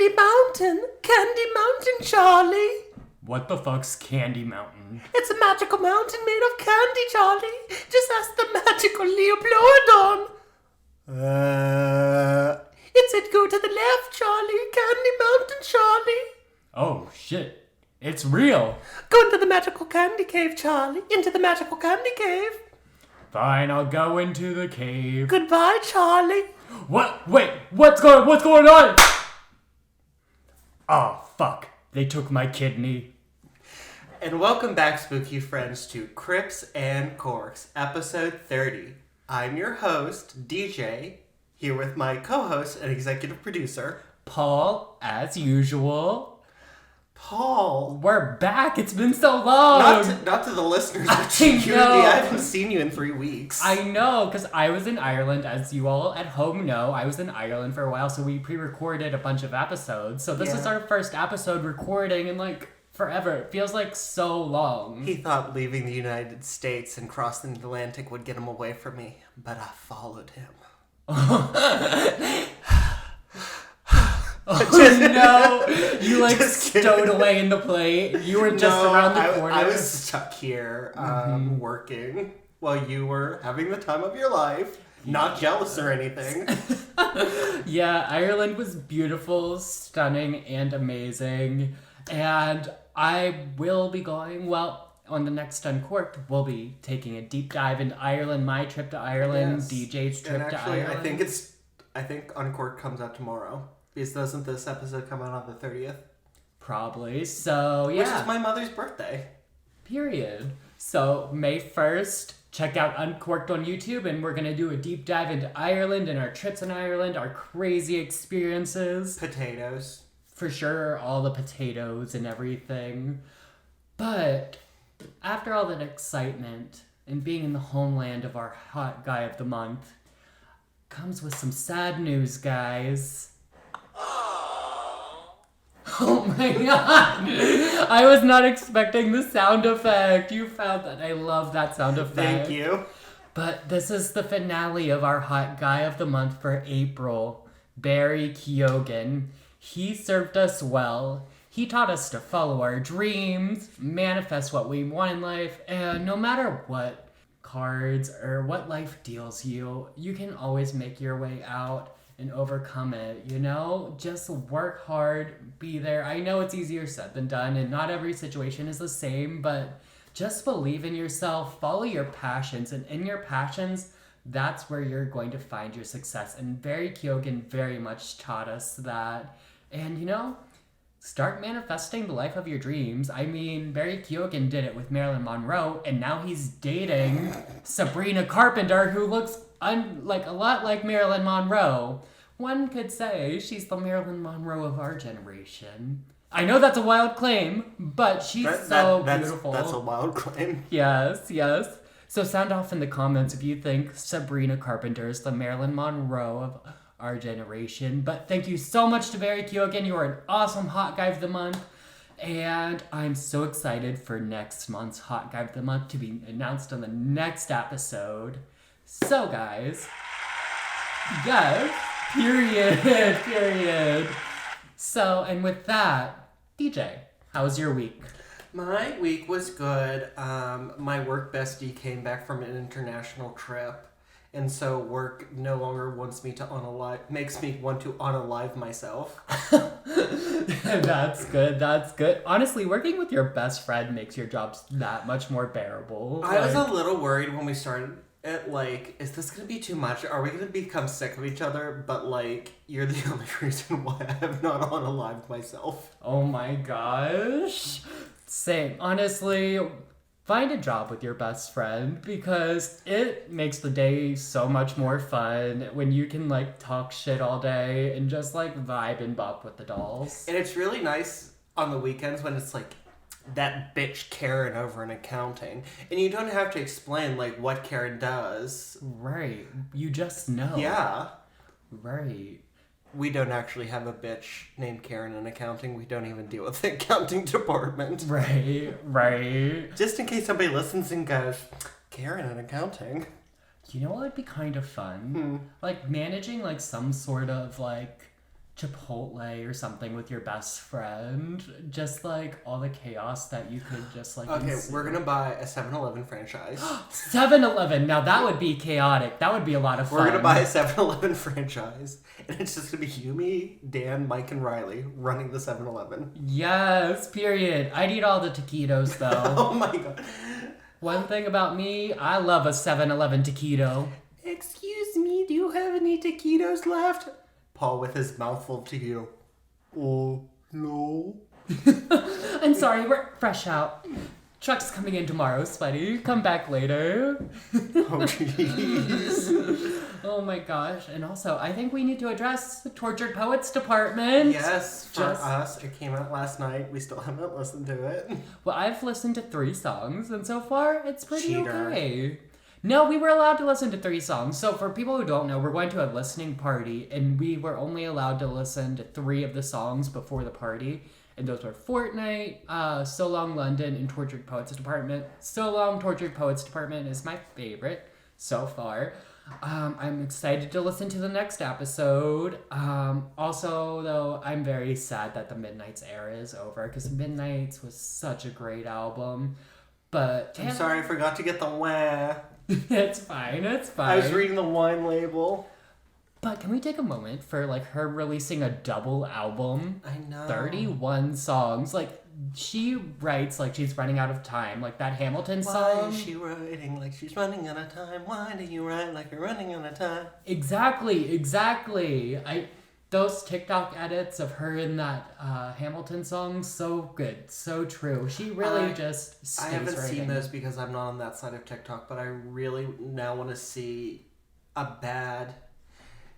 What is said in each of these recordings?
Candy Mountain. Candy Mountain, Charlie. What the fuck's Candy Mountain? It's a magical mountain made of candy, Charlie. Just ask the magical Leoplodon. It said go to the left, Charlie. Candy Mountain, Charlie. Oh, shit. It's real. Go into the magical candy cave, Charlie. Into the magical candy cave. Fine, I'll go into the cave. Goodbye, Charlie. What? Wait, what's going on? Oh, fuck. They took my kidney. And welcome back, spooky friends, to Crips and Corks, episode 30. I'm your host, DJ, here with my co-host and executive producer, Paul, as usual. Paul. We're back. It's been so long. Not to the listeners, but to you. I haven't seen you in 3 weeks. I know, because I was in Ireland, as you all at home know. I was in Ireland for a while, so we pre-recorded a bunch of episodes. So this is our first episode recording in, forever. It feels like so long. He thought leaving the United States and crossing the Atlantic would get him away from me, but I followed him. Oh no! You stowed away in the plate. You were just around the corner. I was stuck here working while you were having the time of your life. Not jealous or anything. Yeah, Ireland was beautiful, stunning, and amazing. And I will be going, on the next Uncorked, we'll be taking a deep dive into Ireland, my trip to Ireland, yes. DJ's trip to Ireland. I think Uncorked comes out tomorrow. Because doesn't this episode come out on the 30th? Probably. So, yeah. Which is my mother's birthday. Period. So, May 1st, check out Uncorked on YouTube, and we're going to do a deep dive into Ireland and our trips in Ireland, our crazy experiences. Potatoes. For sure, all the potatoes and everything. But, after all that excitement and being in the homeland of our hot guy of the month, comes with some sad news, guys. Oh my god! I was not expecting the sound effect. You found that. I love that sound effect. Thank you. But this is the finale of our hot guy of the month for April, Barry Keoghan. He served us well. He taught us to follow our dreams, manifest what we want in life, and no matter what cards or what life deals you, you can always make your way out and overcome it, Just work hard, be there. I know it's easier said than done, and not every situation is the same, but just believe in yourself, follow your passions, and in your passions, that's where you're going to find your success. And Barry Keoghan very much taught us that. And, start manifesting the life of your dreams. I mean, Barry Keoghan did it with Marilyn Monroe, and now he's dating Sabrina Carpenter, who looks a lot like Marilyn Monroe. One could say she's the Marilyn Monroe of our generation. I know that's a wild claim, but she's beautiful. That's a wild claim. Yes. So sound off in the comments if you think Sabrina Carpenter is the Marilyn Monroe of our generation. But thank you so much to Barry Keoghan. You are an awesome Hot Guy of the Month. And I'm so excited for next month's Hot Guy of the Month to be announced on the next episode. So, guys, yes, period. So, and with that, DJ, how was your week? My week was good. My work bestie came back from an international trip, and so work no longer makes me want to unalive myself. That's good. Honestly, working with your best friend makes your jobs that much more bearable. I was a little worried when we started it, is this going to be too much? Are we going to become sick of each other? But, you're the only reason why I have not unalived myself. Oh my gosh. Same. Honestly, find a job with your best friend because it makes the day so much more fun when you can, talk shit all day and just, vibe and bop with the dolls. And it's really nice on the weekends when it's, that bitch Karen over in accounting. And you don't have to explain, what Karen does. Right. You just know. Yeah. Right. We don't actually have a bitch named Karen in accounting. We don't even deal with the accounting department. Right. Just in case somebody listens and goes, Karen in accounting. You know what would be kind of fun? Managing, some sort of, Chipotle or something with your best friend. Just like all the chaos that you could just like. Okay, ensue. we're gonna buy a 7-Eleven franchise. 7-Eleven. Now that would be chaotic. That would be a lot of fun. We're gonna buy a 7-Eleven franchise, and it's just gonna be Yumi, Dan, Mike, and Riley running the 7-Eleven. Yes, period. I'd eat all the taquitos though. Oh my god. One thing about me, I love a 7-Eleven taquito. Excuse me, do you have any taquitos left? Paul with his mouthful of taquito. Oh, no. I'm sorry, we're fresh out. Truck's coming in tomorrow, sweaty. Come back later. Oh, jeez. Oh my gosh. And also, I think we need to address the Tortured Poets Department. Yes, for us. It came out last night. We still haven't listened to it. Well, I've listened to 3 songs, and so far, it's pretty Cheater. okay. No, we were allowed to listen to 3 songs. So for people who don't know, we're going to a listening party, and we were only allowed to listen to 3 of the songs before the party. And those were Fortnite, So Long London, and Tortured Poets Department. So Long Tortured Poets Department is my favorite so far. I'm excited to listen to the next episode. Also, though, I'm very sad that the Midnights era is over, because Midnights was such a great album. But I'm sorry, I forgot to get the wah. It's fine. I was reading the wine label. But can we take a moment for like her releasing a double album? I know. 31 songs. Like she writes like she's running out of time. Like that Hamilton Why song. is she writing like she's running out of time? Why do you write like you're running out of time? Exactly. Those TikTok edits of her in that Hamilton song, so good, so true. She really just stays I haven't writing. seen those because I'm not on that side of TikTok, but I really now want to see a bad...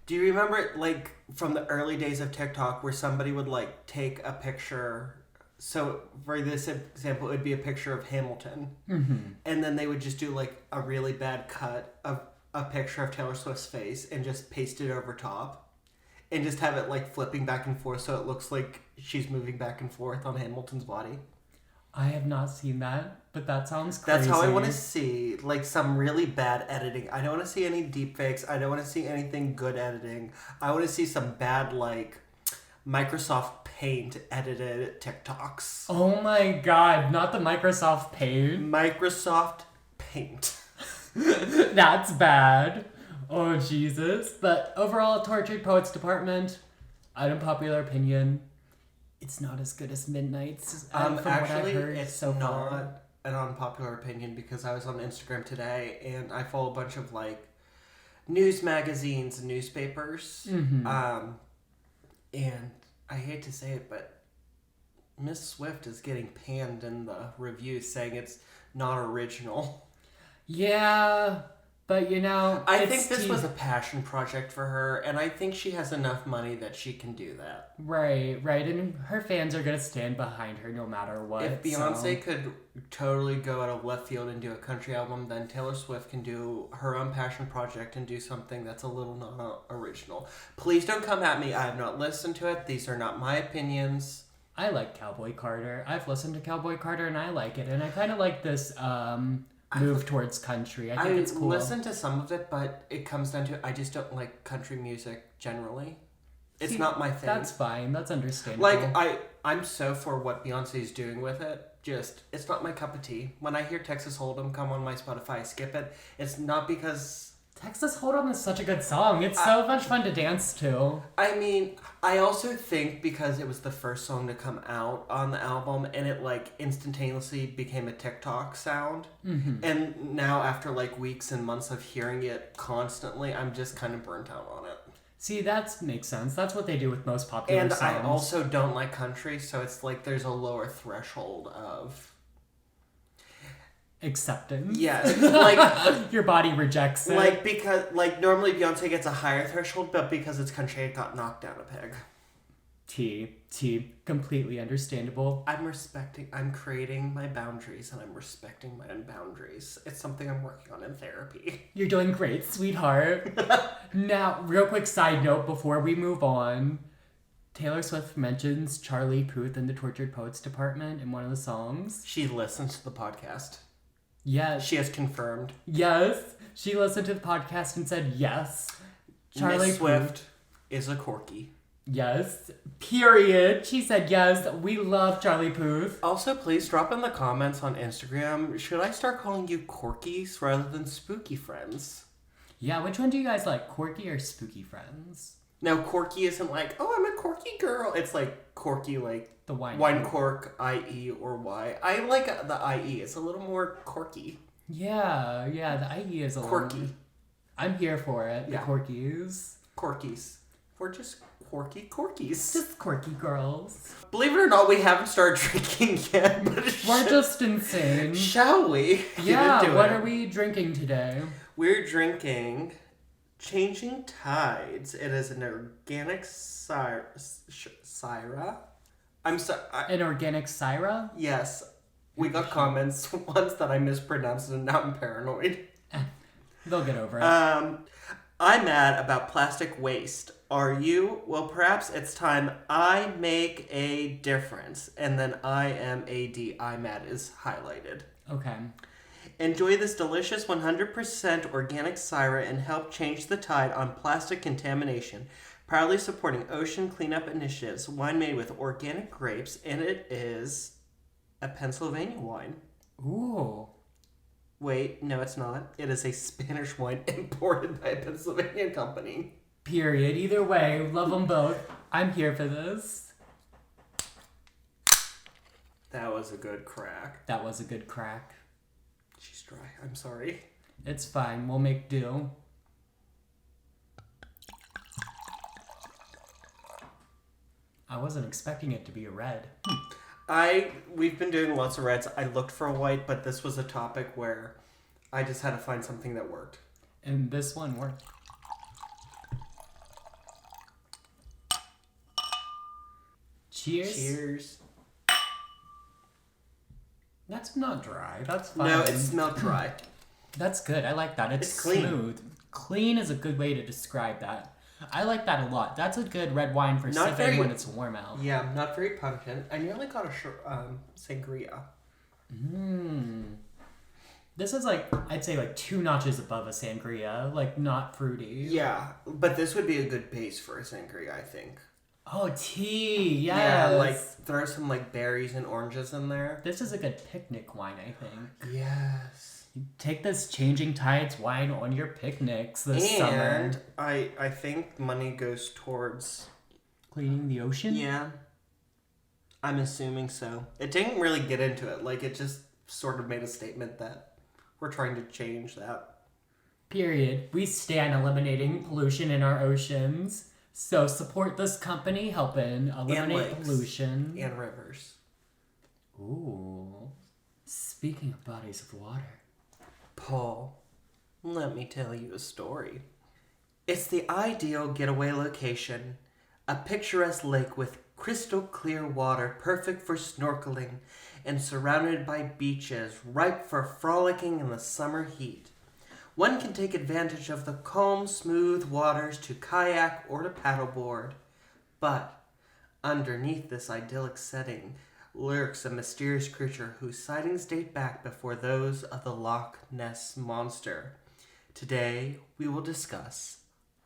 Do you remember, like, from the early days of TikTok where somebody would, like, take a picture... So, for this example, it would be a picture of Hamilton. Mm-hmm. And then they would just do, like, a really bad cut of a picture of Taylor Swift's face and just paste it over top. And just have it, like, flipping back and forth so it looks like she's moving back and forth on Hamilton's body. I have not seen that, but that sounds crazy. That's how I want to see, like, some really bad editing. I don't want to see any deepfakes. I don't want to see anything good editing. I want to see some bad, like, Microsoft Paint edited TikToks. Oh my god, not the Microsoft Paint. Microsoft Paint. That's bad. Oh, Jesus. But overall, Tortured Poets Department, unpopular opinion, it's not as good as Midnight's. From Actually, what I've heard it's so not far. an unpopular opinion because I was on Instagram today and I follow a bunch of, like, news magazines and newspapers. Mm-hmm. And I hate to say it, but Miss Swift is getting panned in the reviews saying it's not original. Yeah, but you know, I think this was a passion project for her, and I think she has enough money that she can do that. Right, and her fans are gonna stand behind her no matter what. If Beyonce could totally go out of left field and do a country album, then Taylor Swift can do her own passion project and do something that's a little not original. Please don't come at me. I have not listened to it. These are not my opinions. I like Cowboy Carter. I've listened to Cowboy Carter and I like it, and I kind of like this move towards country. I think it's cool. I listened to some of it, but it comes down to I just don't like country music generally. It's not my thing. That's fine. That's understandable. Like, I'm so for what Beyonce's doing with it. Just, it's not my cup of tea. When I hear Texas Hold'em come on my Spotify, I skip it. It's not because... Texas Hold'em is such a good song. It's so much fun to dance to. I mean, I also think because it was the first song to come out on the album and it, like, instantaneously became a TikTok sound. Mm-hmm. And now, after, like, weeks and months of hearing it constantly, I'm just kind of burnt out on it. See, that makes sense. That's what they do with most popular songs. And I also don't like country, so it's like there's a lower threshold of... acceptance. Yes. Like... your body rejects it. Like, because... Like, normally Beyonce gets a higher threshold, but because it's country, it got knocked down a peg. T. Completely understandable. I'm creating my boundaries, and I'm respecting my own boundaries. It's something I'm working on in therapy. You're doing great, sweetheart. Now, real quick side note before we move on. Taylor Swift mentions Charlie Puth in the Tortured Poets Department in one of the songs. She listens to the podcast. Yes. She has confirmed. Yes. She listened to the podcast and said yes. Charlie Swift is a Corky. Yes. Period. She said yes. We love Charlie Puth. Also, please drop in the comments on Instagram. Should I start calling you Corkies rather than Spooky Friends? Yeah, which one do you guys like? Quirky or Spooky Friends? Now, Corky isn't like, oh, I'm a Corky girl. It's like Corky, like The wine cork, I-E or Y. I like the I-E. It's a little more corky. Yeah, the IE is a Quirky. little... I'm here for it. Yeah. The Corkies. Corkies. We're just quirky Corkies. Just quirky girls. Believe it or not, we haven't started drinking yet. But We're just insane. Shall we? Yeah, what are we drinking today? We're drinking Changing Tides. It is an organic Syrah. I'm sorry. An organic Syrah? Yes. We got comments once that I mispronounced it and now I'm paranoid. They'll get over it. I'm mad about plastic waste. Are you? Well, perhaps it's time I make a difference. And then IMAD, IMAD is highlighted. Okay. Enjoy this delicious 100% organic Syrah and help change the tide on plastic contamination. Proudly supporting ocean cleanup initiatives. Wine made with organic grapes, and it is a Pennsylvania wine. Ooh. Wait, no, it's not. It is a Spanish wine imported by a Pennsylvania company. Period. Either way, love them both. I'm here for this. That was a good crack. That was a good crack. She's dry. I'm sorry. It's fine. We'll make do. I wasn't expecting it to be a red. We've been doing lots of reds. I looked for a white, but this was a topic where I just had to find something that worked. And this one worked. Cheers. Cheers. That's not dry. That's fine. No, it smelled dry. That's good. I like that. It's clean. Smooth. Clean is a good way to describe that. I like that a lot. That's a good red wine for sipping when it's warm out. Yeah, not very pungent. I nearly got a sangria. This is like, I'd say like 2 notches above a sangria. Like, not fruity. Yeah, but this would be a good base for a sangria, I think. Oh, tea. Yes. Yeah, like throw some like berries and oranges in there. This is a good picnic wine, I think. Yes. You take this Changing Tides wine on your picnics this summer. And I think money goes towards... Cleaning the ocean? Yeah. I'm assuming so. It didn't really get into it. Like, it just sort of made a statement that we're trying to change that. Period. We stand eliminating pollution in our oceans. So support this company helping eliminate pollution. And rivers. Ooh. Speaking of bodies of water. Paul, let me tell you a story. It's the ideal getaway location. A picturesque lake with crystal clear water, perfect for snorkeling, and surrounded by beaches, ripe for frolicking in the summer heat. One can take advantage of the calm, smooth waters to kayak or to paddleboard. But underneath this idyllic setting lurks a mysterious creature whose sightings date back before those of the Loch Ness Monster. Today, we will discuss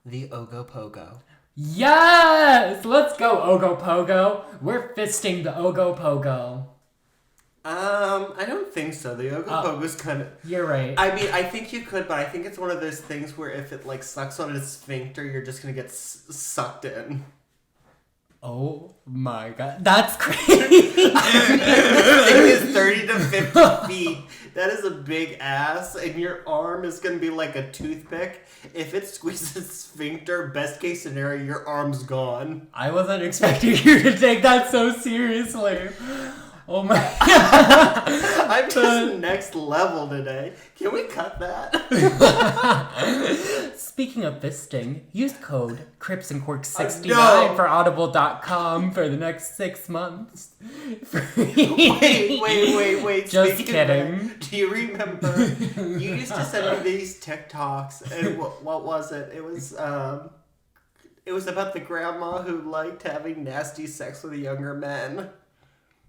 the Ogopogo. Yes! Let's go, Ogopogo. We're fisting the Ogopogo. I don't think so. The Ogopogo's kind of... You're right. I mean, I think you could, but I think it's one of those things where if it, like, sucks on its sphincter, you're just gonna get sucked in. Oh my god. That's crazy. This thing is 30 to 50 feet. That is a big ass, and your arm is gonna be like a toothpick. If it squeezes sphincter, best case scenario, your arm's gone. I wasn't expecting you to take that so seriously. Oh my god. I'm just next level today. Can we cut that? Speaking of fisting, use code CripsandQuirks69 for audible.com for the next 6 months. Wait. Just Speaking kidding. of that, do you remember you used to send me these TikToks, and what was it? It was about the grandma who liked having nasty sex with younger men.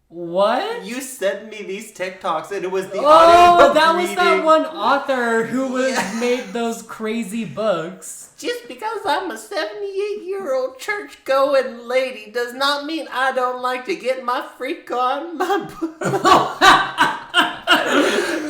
What? You sent me these TikToks, and it was the Oh, audio that was that reading. one author who made those crazy books. Just because I'm a 78-year-old church-going lady does not mean I don't like to get my freak on my book.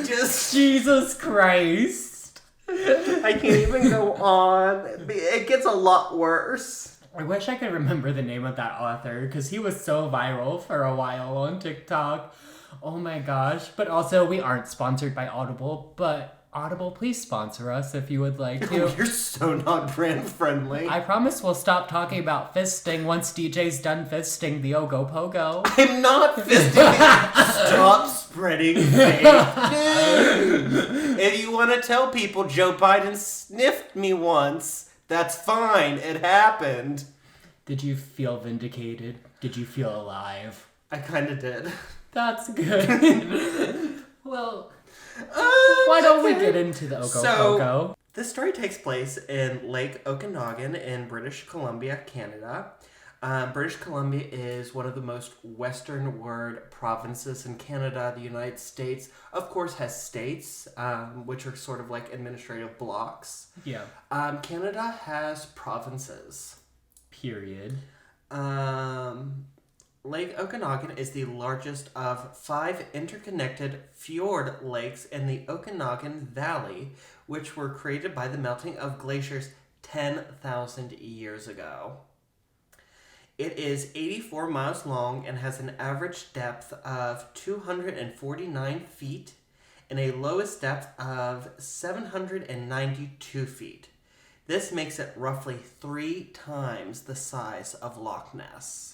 Just, Jesus Christ. I can't even go on. It gets a lot worse. I wish I could remember the name of that author, because he was so viral for a while on TikTok. Oh my gosh. But also, we aren't sponsored by Audible, but Audible, please sponsor us if you would like to. You're so not brand friendly. I promise we'll stop talking about fisting once DJ's done fisting the Ogopogo. I'm not fisting it. Stop spreading fake news. If you want to tell people Joe Biden sniffed me once, that's fine. It happened. Did you feel vindicated? Did you feel alive? I kind of did. That's good. Well, why don't we get into the Ogopogo? So, this story takes place in Lake Okanagan in British Columbia, Canada. British Columbia is one of the most westernward provinces in Canada. The United States, of course, has states, which are sort of like administrative blocks. Yeah. Canada has provinces. Period. Lake Okanagan is the largest of 5 interconnected fjord lakes in the Okanagan Valley, which were created by the melting of glaciers 10,000 years ago. It is 84 miles long and has an average depth of 249 feet and a lowest depth of 792 feet. This makes it roughly 3 times the size of Loch Ness.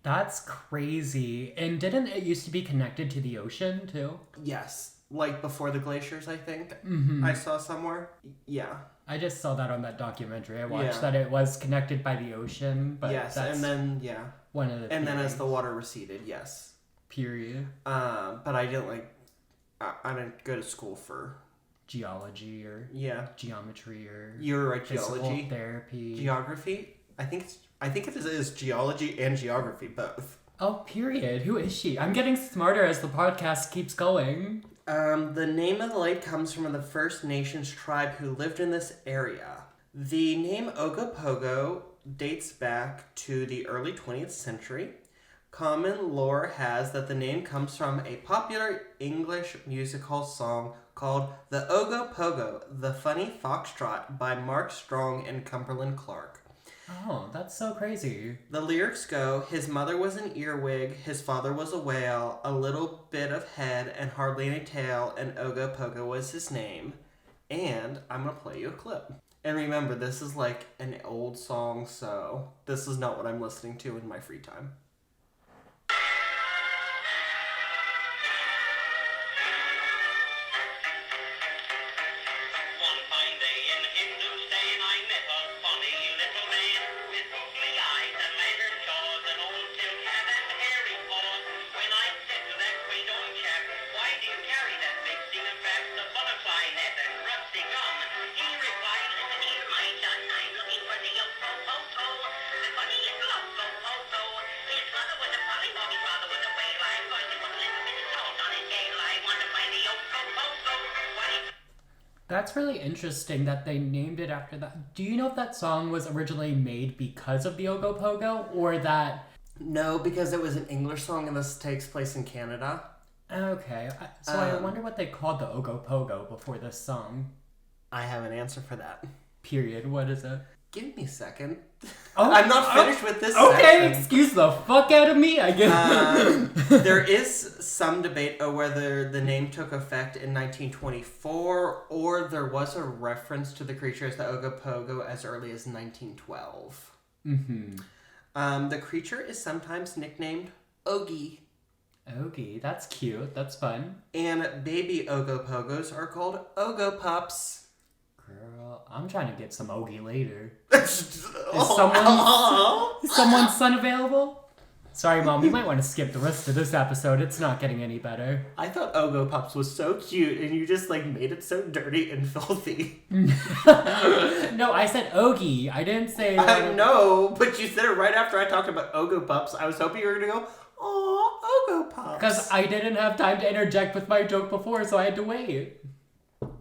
That's crazy. And didn't it used to be connected to the ocean, too? Yes, like before the glaciers, I think. Mm-hmm. I saw somewhere. Yeah. I just saw that on that documentary. I watched Yeah. that it was connected by the ocean, but Yes, that's and then, yeah. one of the And then as theories. the water receded, yes. Period. But I didn't I didn't go to school for, Geology or geometry or you're right, physical geology. therapy. Geography? I think it is geology and geography, both. Oh, period. Who is she? I'm getting smarter as the podcast keeps going. The name of the lake comes from the First Nations tribe who lived in this area. The name Ogopogo dates back to the early 20th century. Common lore has that the name comes from a popular English musical song called The Ogopogo, The Funny Foxtrot by Mark Strong and Cumberland Clark. Oh, that's so crazy. The lyrics go, his mother was an earwig, his father was a whale, a little bit of head and hardly any tail, and Ogopogo was his name. And I'm going to play you a clip. And remember, this is like an old song, so this is not what I'm listening to in my free time. That's really interesting that they named it after that. Do you know if that song was originally made because of the Ogopogo, or that... No, because it was an English song and this takes place in Canada. Okay, so I wonder what they called the Ogopogo before this song. I have an answer for that. Period. What is it? Give me a second. Oh, I'm not finished with this Okay, section. excuse the fuck out of me, I guess. There is some debate on whether the name took effect in 1924 or there was a reference to the creature as the Ogopogo as early as 1912. Mm-hmm. The creature is sometimes nicknamed Ogie. Ogie, that's cute. That's fun. And baby Ogopogos are called Ogopups. Girl, I'm trying to get some Ogie later. Is Someone's son available? Sorry, Mom, you might want to skip the rest of this episode. It's not getting any better. I thought Ogopups was so cute and you just made it so dirty and filthy. No, I said Ogie. I didn't say... I know, but you said it right after I talked about Ogopups. I was hoping you were going to go, Aw, Ogo Pops. Because I didn't have time to interject with my joke before, so I had to wait.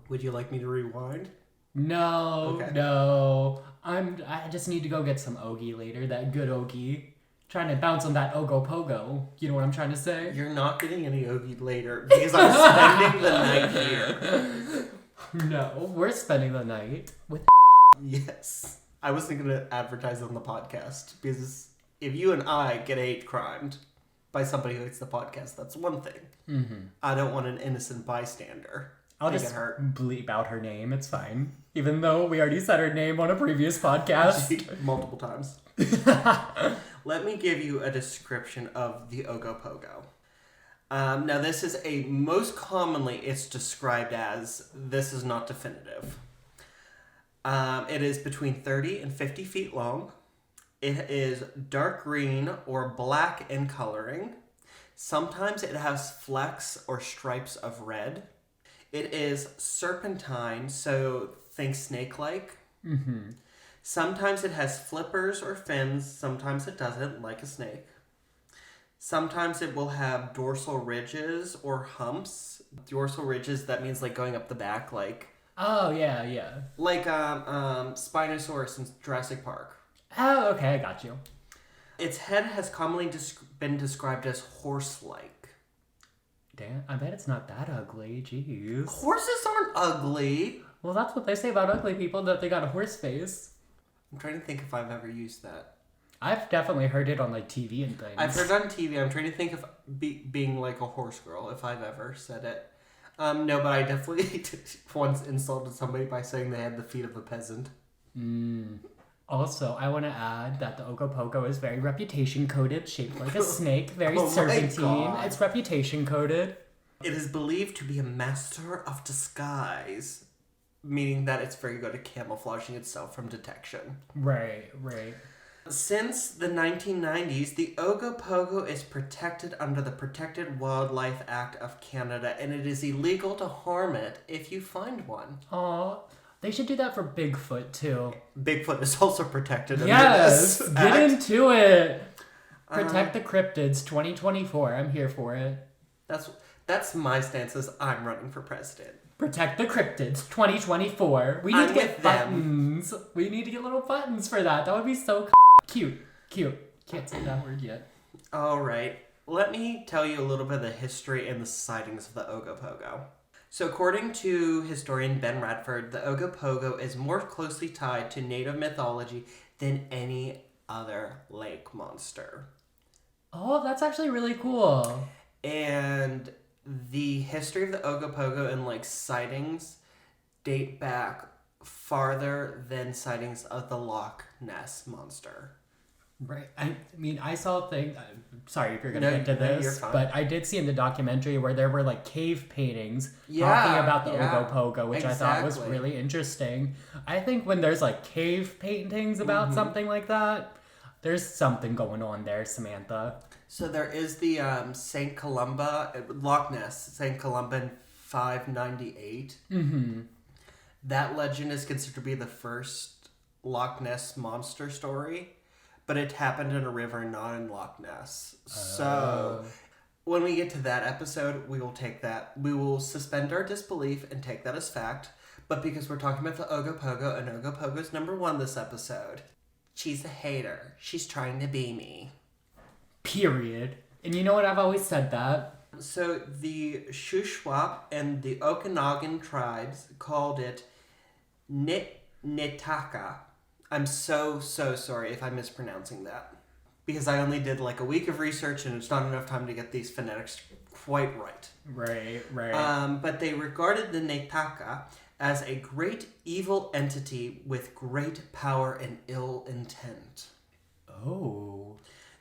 Would you like me to rewind? No, Okay. no. I just need to go get some Ogie later, that good Ogie. Trying to bounce on that Ogopogo. You know what I'm trying to say? You're not getting any Ogie later because I'm spending the night here. No, we're spending the night with. Yes. I was thinking to advertise on the podcast because if you and I get hate crimed by somebody who hates the podcast, that's one thing. Mm-hmm. I don't want an innocent bystander. I'll to just get hurt. bleep out her name. It's fine. Even though we already said her name on a previous podcast. Multiple times. Let me give you a description of the Ogopogo. Now, this is most commonly it's described as, this is not definitive. It is between 30 and 50 feet long. It is dark green or black in coloring. Sometimes it has flecks or stripes of red. It is serpentine, so think snake-like. Mm-hmm. Sometimes it has flippers or fins. Sometimes it doesn't, like a snake. Sometimes it will have dorsal ridges or humps. Dorsal ridges, that means like going up the back, like... Oh, yeah. Like Spinosaurus in Jurassic Park. Oh, okay, I got you. Its head has commonly been described as horse-like. Damn, I bet it's not that ugly. Jeez. Horses aren't ugly. Well, that's what they say about ugly people, that they got a horse face. I'm trying to think if I've ever used that. I've definitely heard it on, like, TV and things. I've heard it on TV. I'm trying to think of being like a horse girl, if I've ever said it. No, but I definitely once insulted somebody by saying they had the feet of a peasant. Also, I want to add that the Ogopogo is very reputation coded, shaped like a snake, very Oh my serpentine. God. It's reputation coded. It is believed to be a master of disguise, meaning that it's very good at camouflaging itself from detection. Right. Since the 1990s, the Ogopogo is protected under the Protected Wildlife Act of Canada, and it is illegal to harm it if you find one. Aw, they should do that for Bigfoot, too. Bigfoot is also protected under Yes! this Get act. into it! Protect the cryptids 2024. I'm here for it. That's my stance as I'm running for president. Protect the cryptids 2024. We need to get with them. buttons. We need to get little buttons for that. That would be so cute. Can't say that word yet. All right. Let me tell you a little bit of the history and the sightings of the Ogopogo. So according to historian Ben Radford, the Ogopogo is more closely tied to native mythology than any other lake monster. Oh, that's actually really cool. And the history of the Ogopogo and like sightings date back farther than sightings of the Loch Ness monster. Right. I mean, I saw a thing. Sorry if you're going to No, get to no, this, you're fine. but I did see in the documentary where there were like cave paintings Yeah, talking about the yeah, Ogopogo, which I thought was exactly. really interesting. I think when there's like cave paintings about something like that, there's something going on there, Samantha. So there is the St. Columba, Loch Ness, St. Columba in 598. Mm-hmm. That legend is considered to be the first Loch Ness monster story, but it happened in a river, not in Loch Ness. So when we get to that episode, we will take that. We will suspend our disbelief and take that as fact. But because we're talking about the Ogopogo, and Ogopogo's number one this episode, she's a hater. She's trying to be me. Period. And you know what? I've always said that. So the Shuswap and the Okanagan tribes called it Nitaka. I'm so sorry if I'm mispronouncing that. Because I only did like a week of research and it's not enough time to get these phonetics quite right. Right. But they regarded the Nitaka as a great evil entity with great power and ill intent. Oh.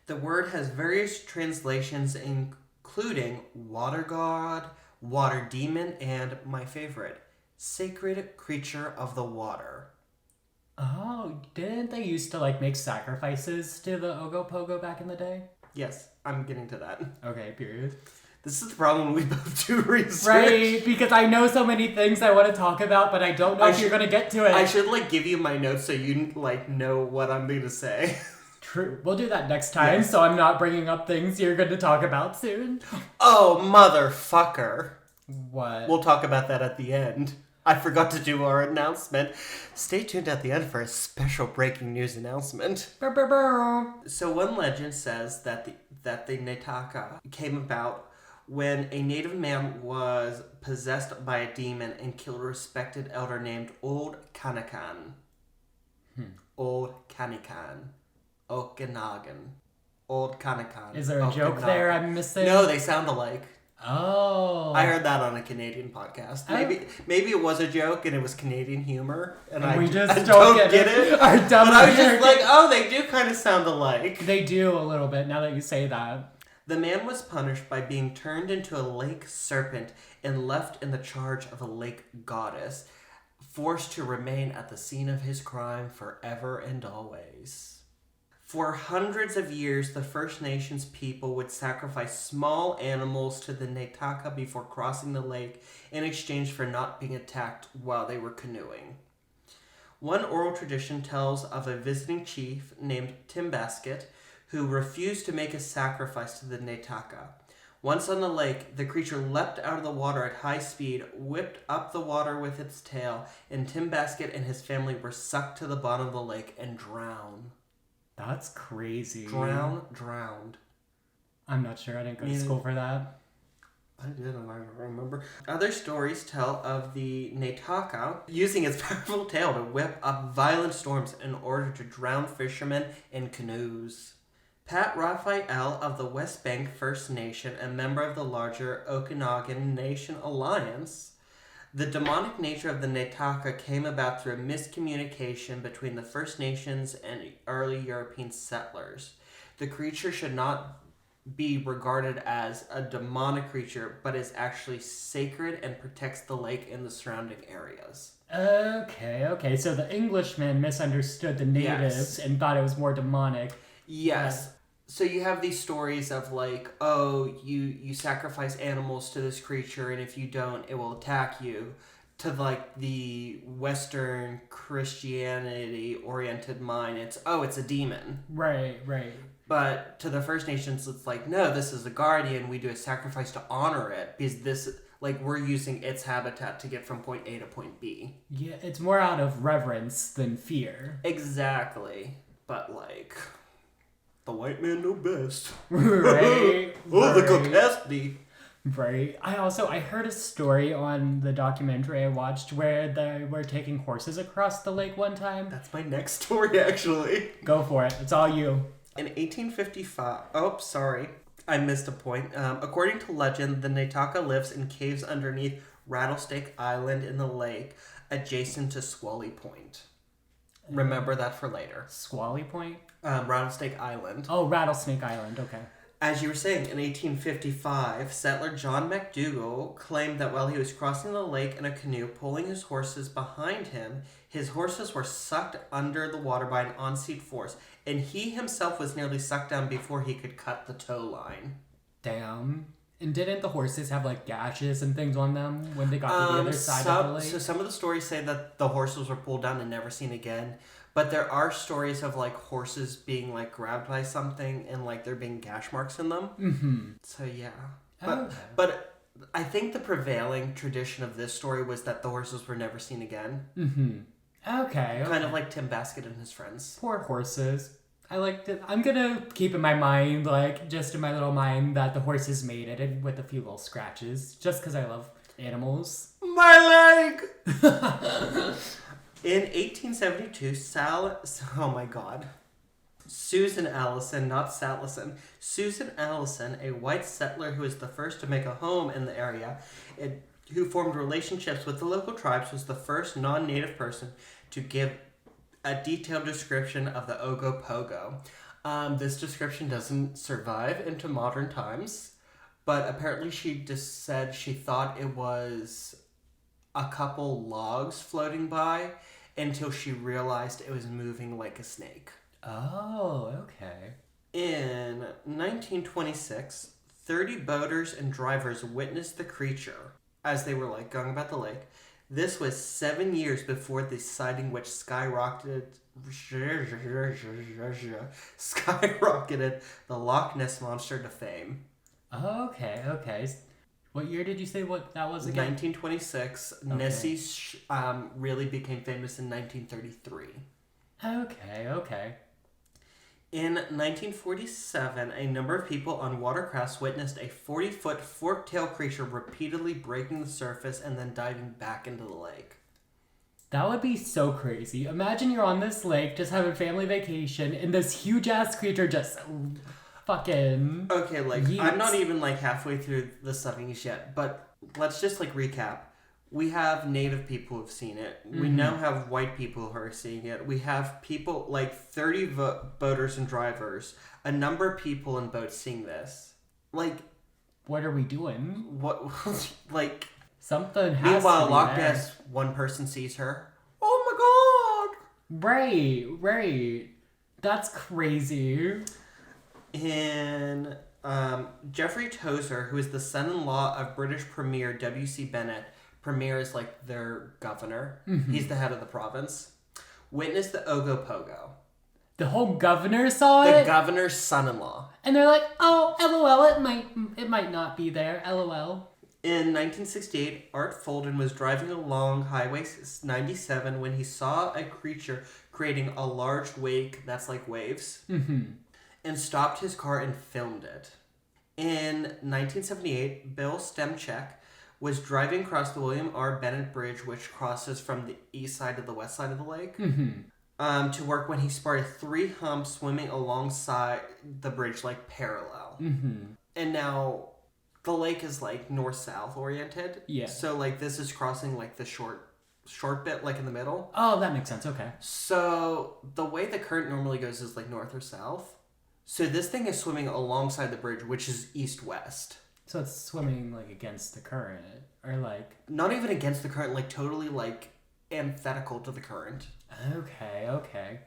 The word has various translations, including water god, water demon, and my favorite, sacred creature of the water. Oh, didn't they used to like make sacrifices to the Ogopogo back in the day? Yes, I'm getting to that. Okay, period. This is the problem when we both do research. Right, because I know so many things I want to talk about, but I don't know if you're going to get to it. I should like give you my notes so you like know what I'm going to say. True. We'll do that next time, Yes. so I'm not bringing up things you're going to talk about soon. Oh, motherfucker. What? We'll talk about that at the end. I forgot to do our announcement. Stay tuned at the end for a special breaking news announcement. Brr, brr, brr. So one legend says that the Netaka came about when a native man was possessed by a demon and killed a respected elder named Old Kanakan. Old Kanakan. Okanagan. Old Kanakan. Is there a joke there I'm missing? No, they sound alike. Oh. I heard that on a Canadian podcast. Maybe it was a joke and it was Canadian humor, and I just don't get it. Our But dumb I was just American- like, oh, they do kind of sound alike. They do a little bit, now that you say that. The man was punished by being turned into a lake serpent and left in the charge of a lake goddess, forced to remain at the scene of his crime forever and always. For hundreds of years, the First Nations people would sacrifice small animals to the Netaka before crossing the lake in exchange for not being attacked while they were canoeing. One oral tradition tells of a visiting chief named Tim Basket who refused to make a sacrifice to the Netaka. Once on the lake, the creature leapt out of the water at high speed, whipped up the water with its tail, and Tim Basket and his family were sucked to the bottom of the lake and drowned. That's crazy. Drowned. I'm not sure. I didn't go to Neither- school for that. I didn't, I don't remember. Other stories tell of the Netaka using its powerful tail to whip up violent storms in order to drown fishermen in canoes. Pat Raphael of the West Bank First Nation, a member of the larger Okanagan Nation Alliance. The demonic nature of the Netaka came about through a miscommunication between the First Nations and early European settlers. The creature should not be regarded as a demonic creature, but is actually sacred and protects the lake and the surrounding areas. Okay. So the Englishmen misunderstood the natives and thought it was more demonic. Yes. So you have these stories of like, oh, you sacrifice animals to this creature, and if you don't, it will attack you. To like the Western Christianity-oriented mind, it's a demon. Right. But to the First Nations, it's like, no, this is a guardian. We do a sacrifice to honor it because this, like, we're using its habitat to get from point A to point B. Yeah, it's more out of reverence than fear. Exactly. But like, the white man know best. Right. The capacity. Right. I heard a story on the documentary I watched where they were taking horses across the lake one time. That's my next story, actually. Go for it. It's all you. In 1855... Oh, sorry. I missed a point. According to legend, the Netaka lives in caves underneath Rattlesnake Island in the lake, adjacent to Squally Point. Remember that for later. Squally Point? Rattlesnake Island. Oh, Rattlesnake Island. Okay. As you were saying, in 1855, settler John McDougall claimed that while he was crossing the lake in a canoe, pulling his horses behind him, his horses were sucked under the water by an on-sea force, and he himself was nearly sucked down before he could cut the tow line. Damn. And didn't the horses have like gashes and things on them when they got to the other side of the lake? So some of the stories say that the horses were pulled down and never seen again. But there are stories of like horses being like grabbed by something and like there being gash marks in them. Mm-hmm. So yeah. Okay. But I think the prevailing tradition of this story was that the horses were never seen again. Mm-hmm. Okay. Kind of like Tim Basket and his friends. Poor horses. I'm gonna keep in my mind, like, just in my little mind, that the horses made it and with a few little scratches, just because I love animals. My leg! In 1872, oh my god. Susan Allison, not Salison. Susan Allison, a white settler who was the first to make a home in the area, and who formed relationships with the local tribes, was the first non-native person to give a detailed description of the Ogopogo. This description doesn't survive into modern times, but apparently she just said she thought it was a couple logs floating by until she realized it was moving like a snake. Oh, okay. In 1926, 30 boaters and drivers witnessed the creature as they were like going about the lake. This was 7 years before the sighting, which skyrocketed the Loch Ness Monster to fame. Okay. What year did you say what that was again? 1926. Okay. Nessie really became famous in 1933. Okay. In 1947, a number of people on watercrafts witnessed a 40-foot fork-tailed creature repeatedly breaking the surface and then diving back into the lake. That would be so crazy. Imagine you're on this lake, just having family vacation, and this huge-ass creature just fucking... Okay, like, yeets. I'm not even, like, halfway through the sightings yet, but let's just, like, recap. We have native people who've seen it. Mm-hmm. We now have white people who are seeing it. We have people, like 30 boaters and drivers. A number of people in boats seeing this. Like... What are we doing? What, like... Something has meanwhile, to be Loch there. Ness, one person sees her. Oh my god! Right. That's crazy. And Geoffrey Tozer, who is the son-in-law of British Premier W.C. Bennett, Premier is like their governor. Mm-hmm. He's the head of the province. Witnessed the Ogopogo. The whole governor saw it? The governor's son-in-law. And they're like, oh, LOL, it might not be there, LOL. In 1968, Art Folden was driving along Highway 97 when he saw a creature creating a large wake, that's like waves, and stopped his car and filmed it. In 1978, Bill Stemchek was driving across the William R. Bennett Bridge, which crosses from the east side to the west side of the lake, to work when he spotted 3 humps swimming alongside the bridge, like parallel. And now... the lake is like north-south oriented. Yeah. So like this is crossing like the short bit like in the middle. Oh, that makes sense. Okay. So the way the current normally goes is like north or south. So this thing is swimming alongside the bridge, which is east-west. So it's swimming like against the current or like... Not even against the current, like totally like antithetical to the current. Okay.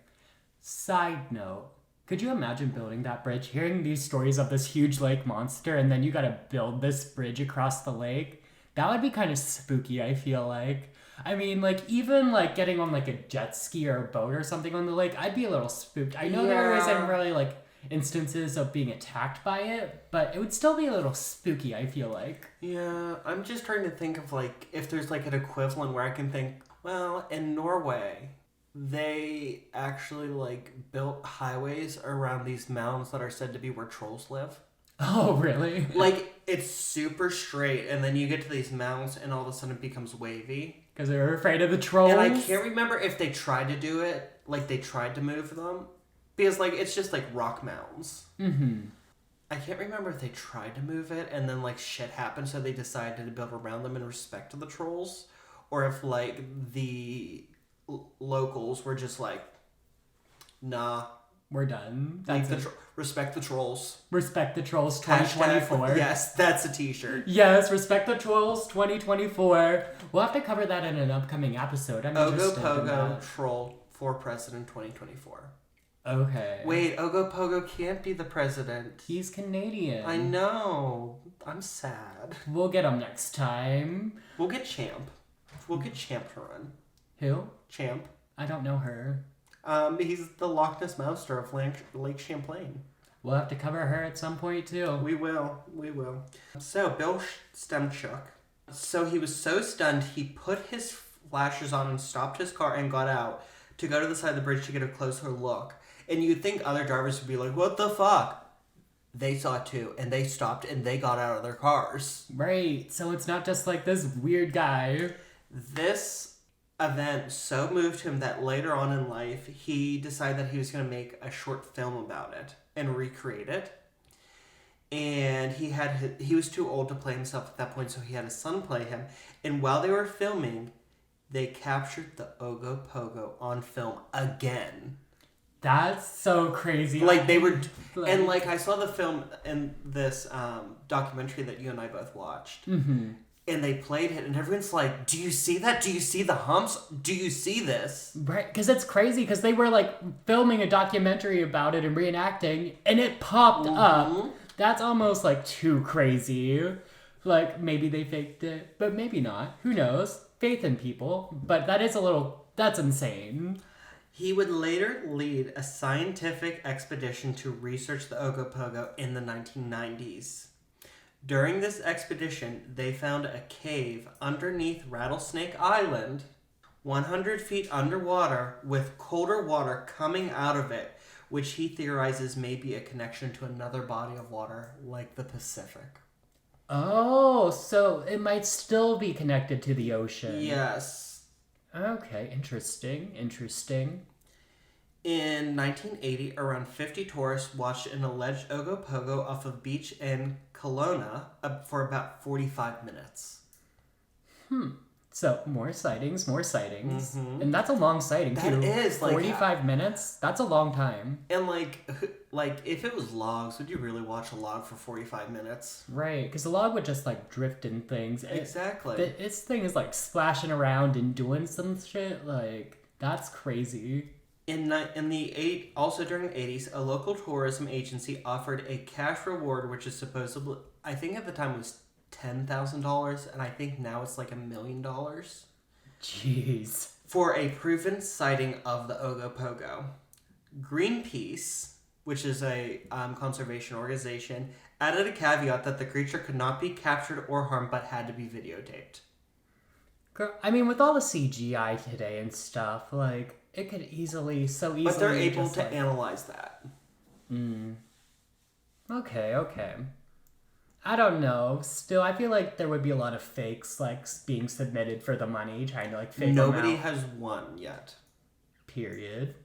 Side note. Could you imagine building that bridge, hearing these stories of this huge lake monster, and then you gotta build this bridge across the lake? That would be kind of spooky, I feel like. I mean, like, even, like, getting on, like, a jet ski or a boat or something on the lake, I'd be a little spooked. I know there isn't really, like, instances of being attacked by it, but it would still be a little spooky, I feel like. Yeah, I'm just trying to think of, like, if there's, like, an equivalent where I can think, well, in Norway... they actually, like, built highways around these mountains that are said to be where trolls live. Oh, really? Like, it's super straight, and then you get to these mountains, and all of a sudden it becomes wavy. Because they were afraid of the trolls? And I can't remember if they tried to do it, like, they tried to move them. Because, like, it's just, like, rock mountains. I can't remember if they tried to move it, and then, like, shit happened, so they decided to build around them in respect to the trolls. Or if, like, the... locals were just like, nah, we're done. Respect the trolls. Respect the trolls 2024. Hashtag, yes, that's a t-shirt. Yes, respect the trolls 2024. We'll have to cover that in an upcoming episode. I'm interested in Ogopogo that. troll for president 2024. Okay. Wait, Ogopogo can't be the president. He's Canadian. I know. I'm sad. We'll get him next time. We'll get Champ. We'll get Champ to run. Who? Champ. I don't know her. He's the Loch Ness Monster of Lake Champlain. We'll have to cover her at some point, too. We will. So, Bill Stemchuk. So, he was so stunned, he put his flashes on and stopped his car and got out to go to the side of the bridge to get a closer look. And you'd think other drivers would be like, what the fuck? They saw it too, and they stopped, and they got out of their cars. Right. So, it's not just like this weird guy. This event so moved him that later on in life, he decided that he was going to make a short film about it and recreate it. And he was too old to play himself at that point, so he had his son play him. And while they were filming, they captured the Ogopogo on film again. That's so crazy. Like, they were... and, like, I saw the film in this documentary that you and I both watched. And they played it, and everyone's like, do you see that? Do you see the humps? Do you see this? Right, because it's crazy, because they were, like, filming a documentary about it and reenacting, and it popped up. That's almost, like, too crazy. Like, maybe they faked it, but maybe not. Who knows? faith in people, but that's insane. He would later lead a scientific expedition to research the Ogopogo in the 1990s. During this expedition, they found a cave underneath Rattlesnake Island, 100 feet underwater, with colder water coming out of it, which he theorizes may be a connection to another body of water, like the Pacific. Oh, so it might still be connected to the ocean. Yes. Okay, interesting. In 1980, around 50 tourists watched an alleged Ogopogo off a beach in Kelowna for about 45 minutes. So, more sightings. Mm-hmm. And that's a long sighting, too. That is, 45 minutes? That's a long time. And, if it was logs, would you really watch a log for 45 minutes? Right, because the log would just, drift in things. Exactly. Its thing is, splashing around and doing some shit. That's crazy. Also during the 80s, a local tourism agency offered a cash reward, which is supposedly, I think at the time it was $10,000, and I think now it's $1 million. Jeez. For a proven sighting of the Ogopogo. Greenpeace, which is a conservation organization, added a caveat that the creature could not be captured or harmed, but had to be videotaped. Girl, I mean, with all the CGI today and stuff, it could easily. But they're able to analyze that. Okay. I don't know. Still, I feel like there would be a lot of fakes, being submitted for the money, trying to, fake Nobody them out. has won yet. Period.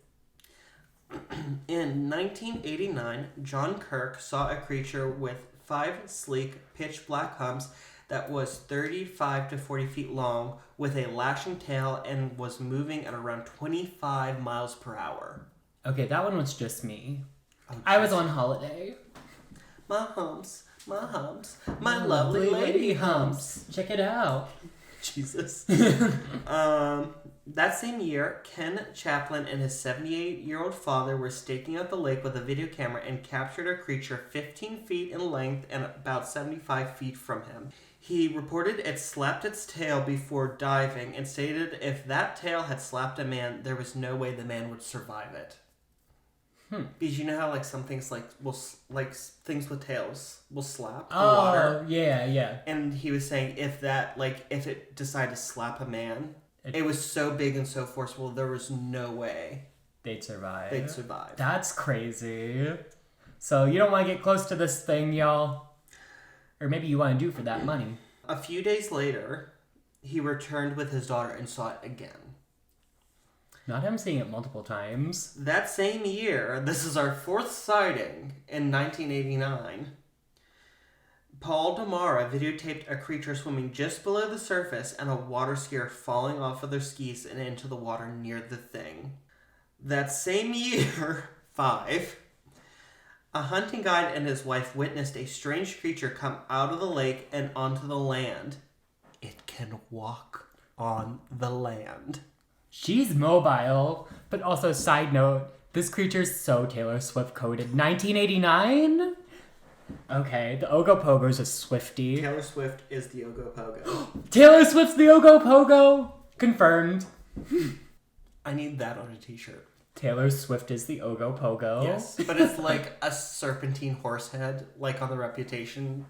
In 1989, John Kirk saw a creature with 5 sleek, pitch black humps that was 35 to 40 feet long with a lashing tail and was moving at around 25 miles per hour. Okay, that one was just me. Oh, I was on holiday. My humps, my lovely lady humps. Check it out. Jesus. That same year, Ken Chaplin and his 78-year-old father were staking out the lake with a video camera and captured a creature 15 feet in length and about 75 feet from him. He reported it slapped its tail before diving and stated if that tail had slapped a man, there was no way the man would survive it. Because you know how some things things with tails will slap the water. Oh, yeah. And he was saying if it decided to slap a man, it was so big and so forceful, there was no way they'd survive. That's crazy. So you don't want to get close to this thing, y'all. Or maybe you want to do for that money. A few days later, he returned with his daughter and saw it again. Not him seeing it multiple times. That same year, this is our 4th sighting in 1989, Paul Damara videotaped a creature swimming just below the surface and a water skier falling off of their skis and into the water near the thing. That same year, 5, a hunting guide and his wife witnessed a strange creature come out of the lake and onto the land. It can walk on the land. She's mobile, but also, side note, this creature's so Taylor Swift coded. 1989? Okay, the Ogopogo's a Swiftie. Taylor Swift is the Ogopogo. Taylor Swift's the Ogopogo! Confirmed. I need that on a t-shirt. Taylor Swift is the Ogopogo. Yes, but it's a serpentine horse head, on the Reputation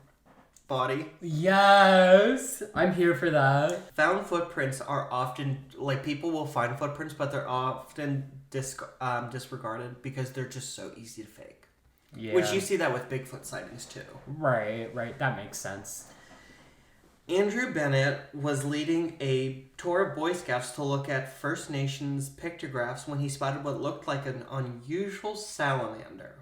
body. Yes! I'm here for that. Found footprints are often, people will find footprints, but they're often disregarded because they're just so easy to fake. Yeah. Which you see that with Bigfoot sightings too. Right. That makes sense. Andrew Bennett was leading a tour of Boy Scouts to look at First Nations pictographs when he spotted what looked like an unusual salamander.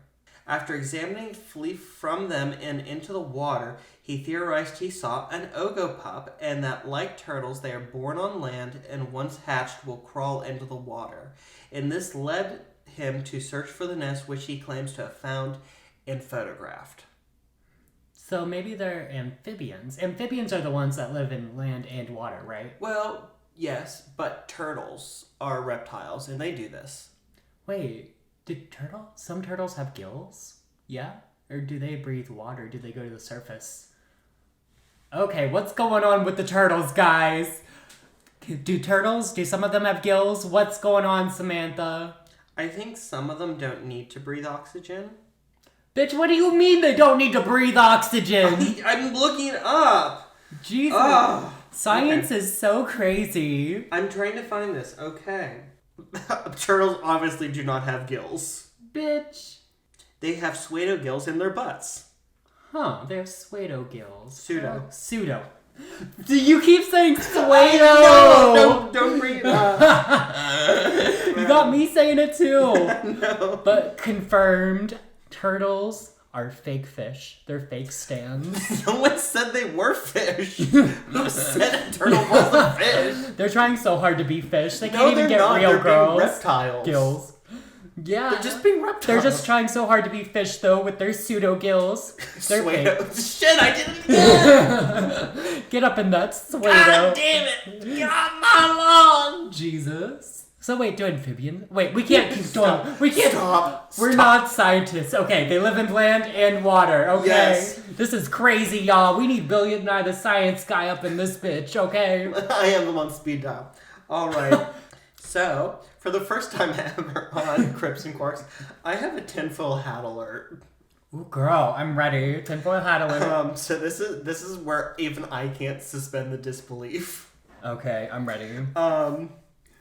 After examining flee from them and into the water, he theorized he saw an ogopup and that, like turtles, they are born on land and once hatched will crawl into the water. And this led him to search for the nest, which he claims to have found and photographed. So maybe they're amphibians. Amphibians are the ones that live in land and water, right? Well, yes, but turtles are reptiles and they do this. Wait, some turtles have gills? Yeah? Or do they breathe water? Do they go to the surface? Okay, what's going on with the turtles, guys? Do turtles? Do some of them have gills? What's going on, Samantha? I think some of them don't need to breathe oxygen. Bitch, what do you mean they don't need to breathe oxygen? I'm looking it up. Jesus. Science is so crazy. I'm trying to find this. Okay. Turtles obviously do not have gills. Bitch. They have pseudo gills in their butts. Huh, they have pseudo gills. Pseudo. Do you keep saying pseudo? No, don't bring it up. You got me saying it too. No. But confirmed, turtles are fake fish. They're fake stands. No one said they were fish. Who said a turtle was a fish? They're trying so hard to be fish. They can't even get not. real They're girls. being reptiles. Gills. Yeah. They're just being reptiles. They're just trying so hard to be fish, though, with their pseudo gills. They're fake. Shit, I did it again! Get up in that pseudo. God damn it! God, my long! Jesus. So wait, do amphibians? Wait, we can't keep doing. We can't. Stop. We're not scientists. Okay, they live in land and water. Okay. Yes. This is crazy, y'all. We need Billion Nye, the science guy, up in this bitch. Okay. I am the on speed dial. All right. So, for the first time ever on Crips and Quarks, I have a tinfoil hat alert. Ooh, girl, I'm ready. Tinfoil hat alert. So this is where even I can't suspend the disbelief. Okay, I'm ready.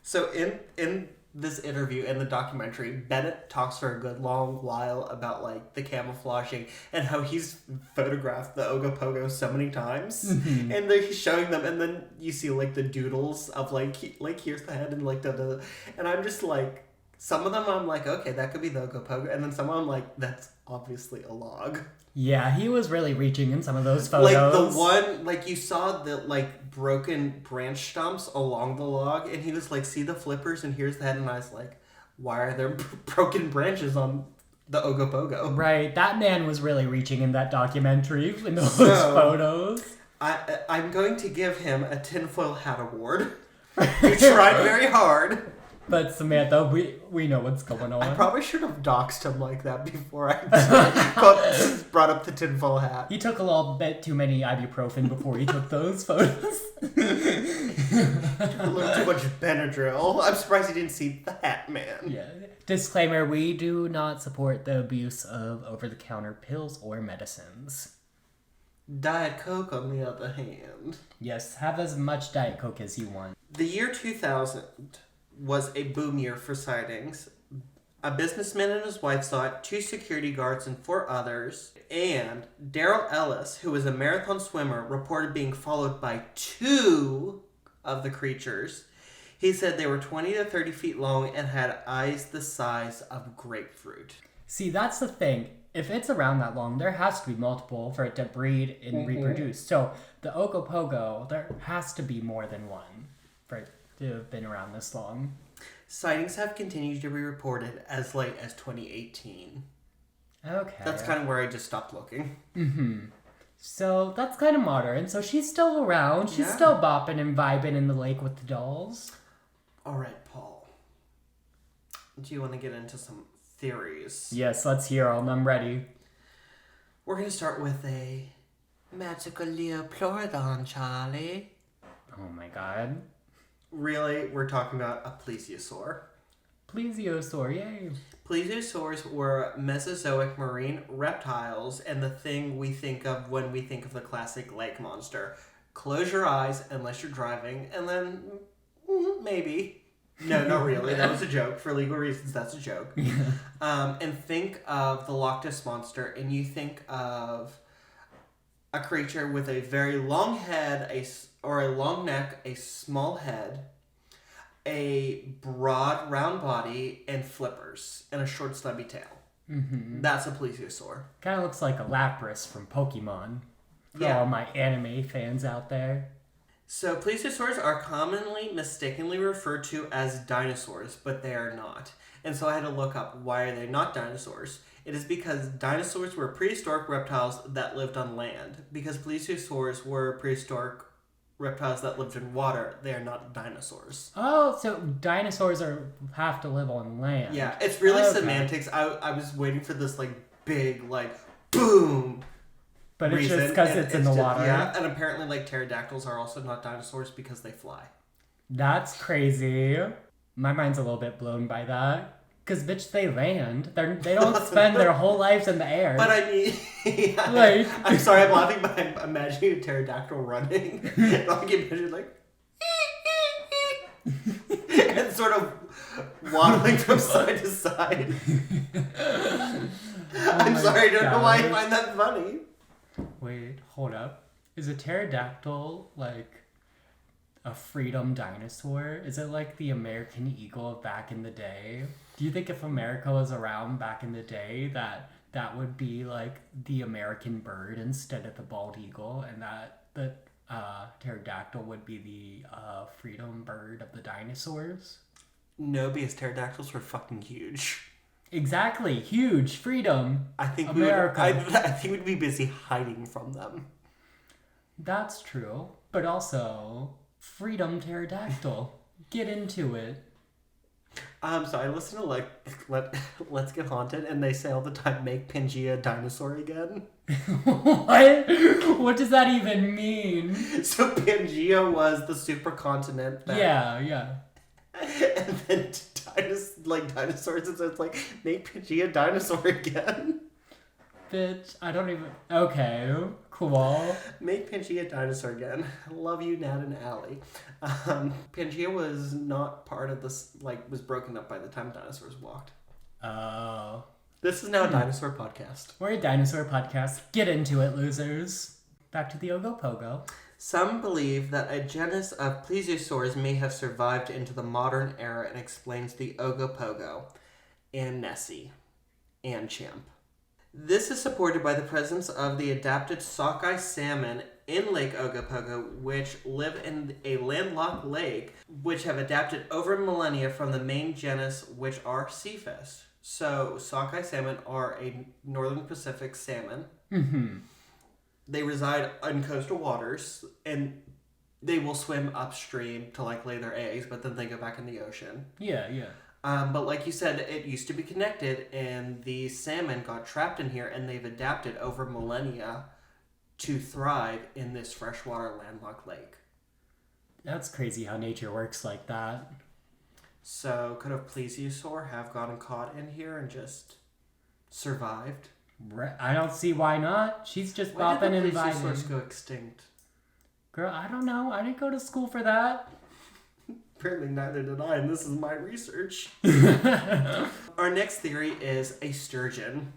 So in this interview, in the documentary, Bennett talks for a good long while about like the camouflaging and how he's photographed the Ogopogo so many times, and he's showing them, and then you see like the doodles of like here's the head and like the, and I'm just like, some of them I'm like, okay, that could be the Ogopogo, and then some of them I'm like, that's obviously a log. Yeah, he was really reaching in some of those photos. Like the one, like you saw the like broken branch stumps along the log, and he was like, see the flippers, and here's the head, and I was like, why are there broken branches on the Ogopogo? Right, that man was really reaching in that documentary in those photos. I'm going to give him a tinfoil hat award. He tried very hard. But Samantha, we know what's going on. I probably should have doxed him like that before I brought up the tinfoil hat. He took a little bit too many ibuprofen before he took those photos. A little too much Benadryl. I'm surprised he didn't see the hat man. Yeah. Disclaimer, we do not support the abuse of over-the-counter pills or medicines. Diet Coke, on the other hand. Yes, have as much Diet Coke as you want. The year 2000 was a boom year for sightings. A businessman and his wife saw it, 2 security guards and 4 others, and Daryl Ellis, who was a marathon swimmer, reported being followed by 2 of the creatures. He said they were 20 to 30 feet long and had eyes the size of grapefruit. See, that's the thing. If it's around that long, there has to be multiple for it to breed and reproduce. So the Ogopogo, there has to be more than one for it to have been around this long. Sightings have continued to be reported as late as 2018. Okay. That's kind of where I just stopped looking. So that's kind of modern. So she's still around. She's still bopping and vibing in the lake with the dolls. All right, Paul. Do you want to get into some theories? Yes, let's hear them. I'm ready. We're going to start with a magical Leopleurodon, Charlie. Oh my god. Really, we're talking about a plesiosaur. Plesiosaur, yay. Plesiosaurs were Mesozoic marine reptiles, and the thing we think of when we think of the classic lake monster. Close your eyes unless you're driving, and then maybe. No, not really. That was a joke. For legal reasons, that's a joke. And think of the Loch Ness Monster, and you think of a creature with a very long head, or a long neck, a small head, a broad, round body, and flippers, and a short, stubby tail. That's a plesiosaur. Kind of looks like a Lapras from Pokemon. For all my anime fans out there. So plesiosaurs are commonly mistakenly referred to as dinosaurs, but they are not. And so I had to look up, why are they not dinosaurs? It is because dinosaurs were prehistoric reptiles that lived on land. Because plesiosaurs were prehistoric reptiles that lived in water, they are not dinosaurs. Oh, so dinosaurs have to live on land. Yeah, it's really semantics. I was waiting for this like big like boom. But it's just because it's in the water. Yeah, and apparently like pterodactyls are also not dinosaurs because they fly. That's crazy. My mind's a little bit blown by that. Because, bitch, they land. They don't spend their whole lives in the air. But I mean, yeah, Like- I'm sorry, I'm laughing, but I'm imagining a pterodactyl running. Like, imagine, like, and sort of waddling from side to side. I'm sorry, I don't know why I find that funny. Wait, hold up. Is a pterodactyl, like, a freedom dinosaur? Is it like the American eagle of back in the day? Do you think if America was around back in the day that would be like the American bird instead of the bald eagle, and that the pterodactyl would be the freedom bird of the dinosaurs? No, because pterodactyls were fucking huge. Exactly, huge freedom. I think America. I think we'd be busy hiding from them. That's true, but also freedom pterodactyl. Get into it. So I listen to Let's Get Haunted, and they say all the time, "Make Pangea a dinosaur again." What? What does that even mean? So Pangea was the supercontinent. Yeah. And then dinosaurs, and so it's like, make Pangea a dinosaur again. Bitch, I don't even... Okay, cool. Make Pangea a dinosaur again. Love you, Nat and Allie. Pangea was not part of this, was broken up by the time dinosaurs walked. Oh. This is now a dinosaur podcast. We're a dinosaur podcast. Get into it, losers. Back to the Ogopogo. Some believe that a genus of plesiosaurs may have survived into the modern era and explains the Ogopogo and Nessie and Champ. This is supported by the presence of the adapted sockeye salmon in Lake Ogopogo, which live in a landlocked lake, which have adapted over millennia from the main genus, which are sea fish. So, sockeye salmon are a northern Pacific salmon. Mm-hmm. They reside in coastal waters, and they will swim upstream to lay their eggs, but then they go back in the ocean. Yeah. But like you said, it used to be connected, and the salmon got trapped in here, and they've adapted over millennia to thrive in this freshwater landlocked lake. That's crazy how nature works like that. So, could a plesiosaur have gotten caught in here and just survived? I don't see why not. She's just Why bopping did and the plesiosaurs vibing. go extinct? Girl, I don't know. I didn't go to school for that. Apparently neither did I, and this is my research. Our next theory is a sturgeon.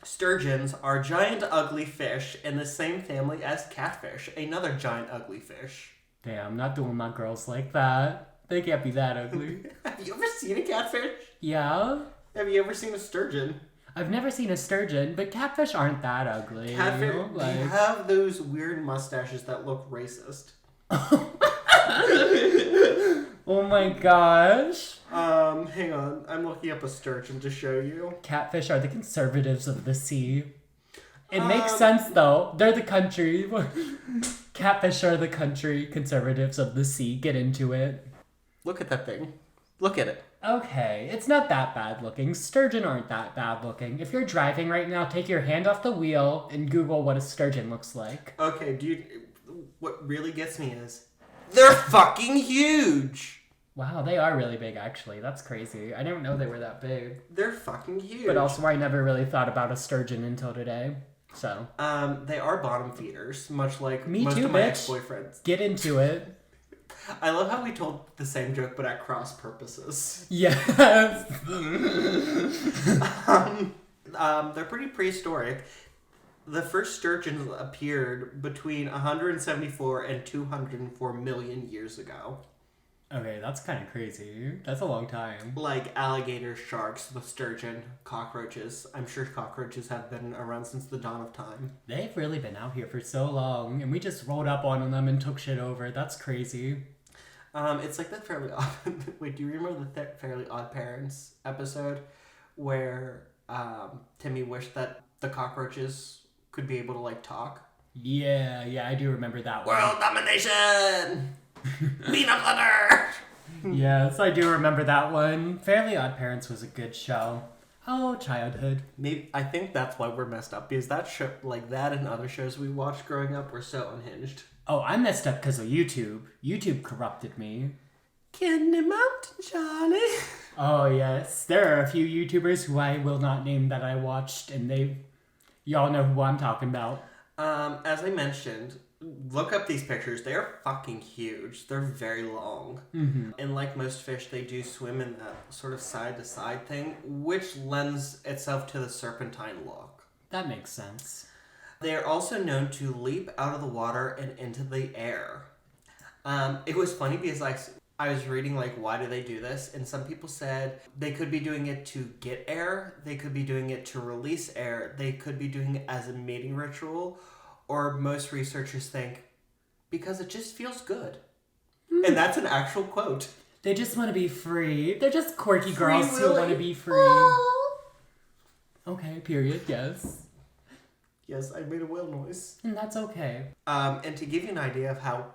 Sturgeons are giant ugly fish in the same family as catfish, another giant ugly fish. Damn, not doing my girls like that. They can't be that ugly. Have you ever seen a catfish? Yeah. Have you ever seen a sturgeon? I've never seen a sturgeon, but catfish aren't that ugly. Catfish, Like... they have those weird mustaches that look racist. Oh my gosh. Hang on. I'm looking up a sturgeon to show you. Catfish are the conservatives of the sea. It makes sense though. They're the country. Catfish are the country conservatives of the sea. Get into it. Look at that thing. Look at it. Okay, it's not that bad looking. Sturgeon aren't that bad looking. If you're driving right now, take your hand off the wheel and Google what a sturgeon looks like. Okay, dude, what really gets me is they're fucking huge. Wow, they are really big actually. That's crazy. I didn't know they were that big. They're fucking huge. But also I never really thought about a sturgeon until today. So. They are bottom feeders, much like Me most too, of my bitch. ex-boyfriends. Get into it. I love how we told the same joke but at cross purposes. Yes. They're pretty prehistoric. The first sturgeons appeared between 174 and 204 million years ago. Okay, that's kind of crazy. That's a long time. Like alligators, sharks, the sturgeon, cockroaches. I'm sure cockroaches have been around since the dawn of time. They've really been out here for so long, and we just rolled up on them and took shit over. That's crazy. It's like that Fairly Odd... Wait, do you remember the Fairly Odd Parents episode where Timmy wished that the cockroaches could be able to, talk? Yeah, I do remember that one. World domination! Peanut butter! Yes, I do remember that one. Fairly Odd Parents was a good show. Oh, childhood. Maybe I think that's why we're messed up, because that show, like that and other shows we watched growing up, were so unhinged. Oh, I messed up because of YouTube. YouTube corrupted me. Candy Mountain Charlie. Oh, yes. There are a few YouTubers who I will not name that I watched, and y'all know who I'm talking about. As I mentioned, look up these pictures. They are fucking huge. They're very long. Mm-hmm. And like most fish, they do swim in that sort of side-to-side thing, which lends itself to the serpentine look. That makes sense. They are also known to leap out of the water and into the air. It was funny because I was reading, why do they do this? And some people said they could be doing it to get air. They could be doing it to release air. They could be doing it as a mating ritual. Or most researchers think, because it just feels good. And that's an actual quote. They just want to be free. They're just quirky Free girls who Willy. want to be free. Okay, period, yes. Yes, I made a whale noise. And that's okay. And to give you an idea of how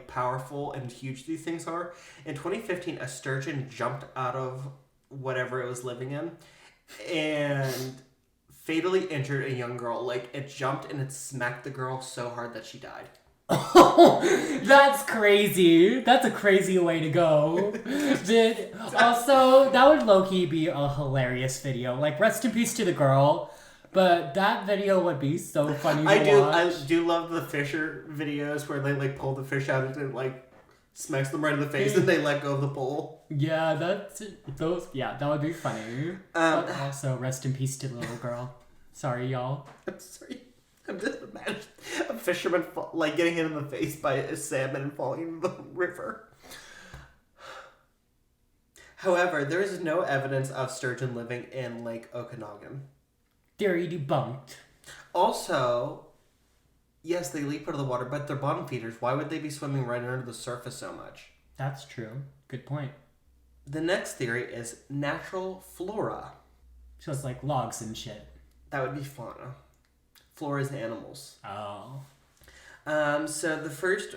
powerful and huge these things are, in 2015, a sturgeon jumped out of whatever it was living in and fatally injured a young girl. It jumped and it smacked the girl so hard that she died. Oh, that's crazy. That's a crazy way to go. Also, that would low-key be a hilarious video. Rest in peace to the girl. But that video would be so funny to watch. I do love the fisher videos where they pull the fish out and it smacks them right in the face and they let go of the pole. Yeah, that would be funny. But also, rest in peace to the little girl. Sorry, y'all. I'm sorry. I'm just imagining a fisherman getting hit in the face by a salmon and falling into the river. However, there is no evidence of sturgeon living in Lake Okanagan. Theory debunked. Also, yes, they leap out of the water, but they're bottom feeders. Why would they be swimming right under the surface so much? That's true. Good point. The next theory is natural flora. So it's like logs and shit. That would be fauna. Flora is animals. Oh. So the first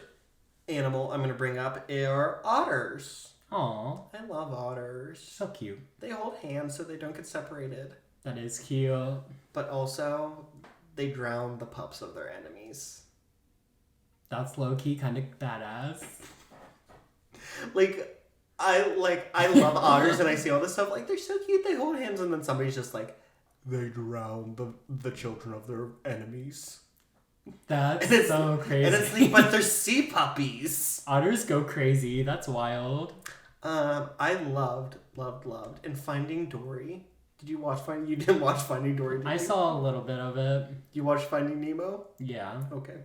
animal I'm going to bring up are otters. Aw. I love otters. So cute. They hold hands so they don't get separated. That is cute. But also, they drown the pups of their enemies. That's low-key kind of badass. I love otters and I see all this stuff. They're so cute. They hold hands and then somebody's just they drown the children of their enemies. That's so crazy. And it's but they're sea puppies. Otters go crazy. That's wild. I loved. And Finding Dory. Did you watch Finding? You didn't watch Finding Dory, did you? I saw a little bit of it. You watched Finding Nemo? Yeah. Okay.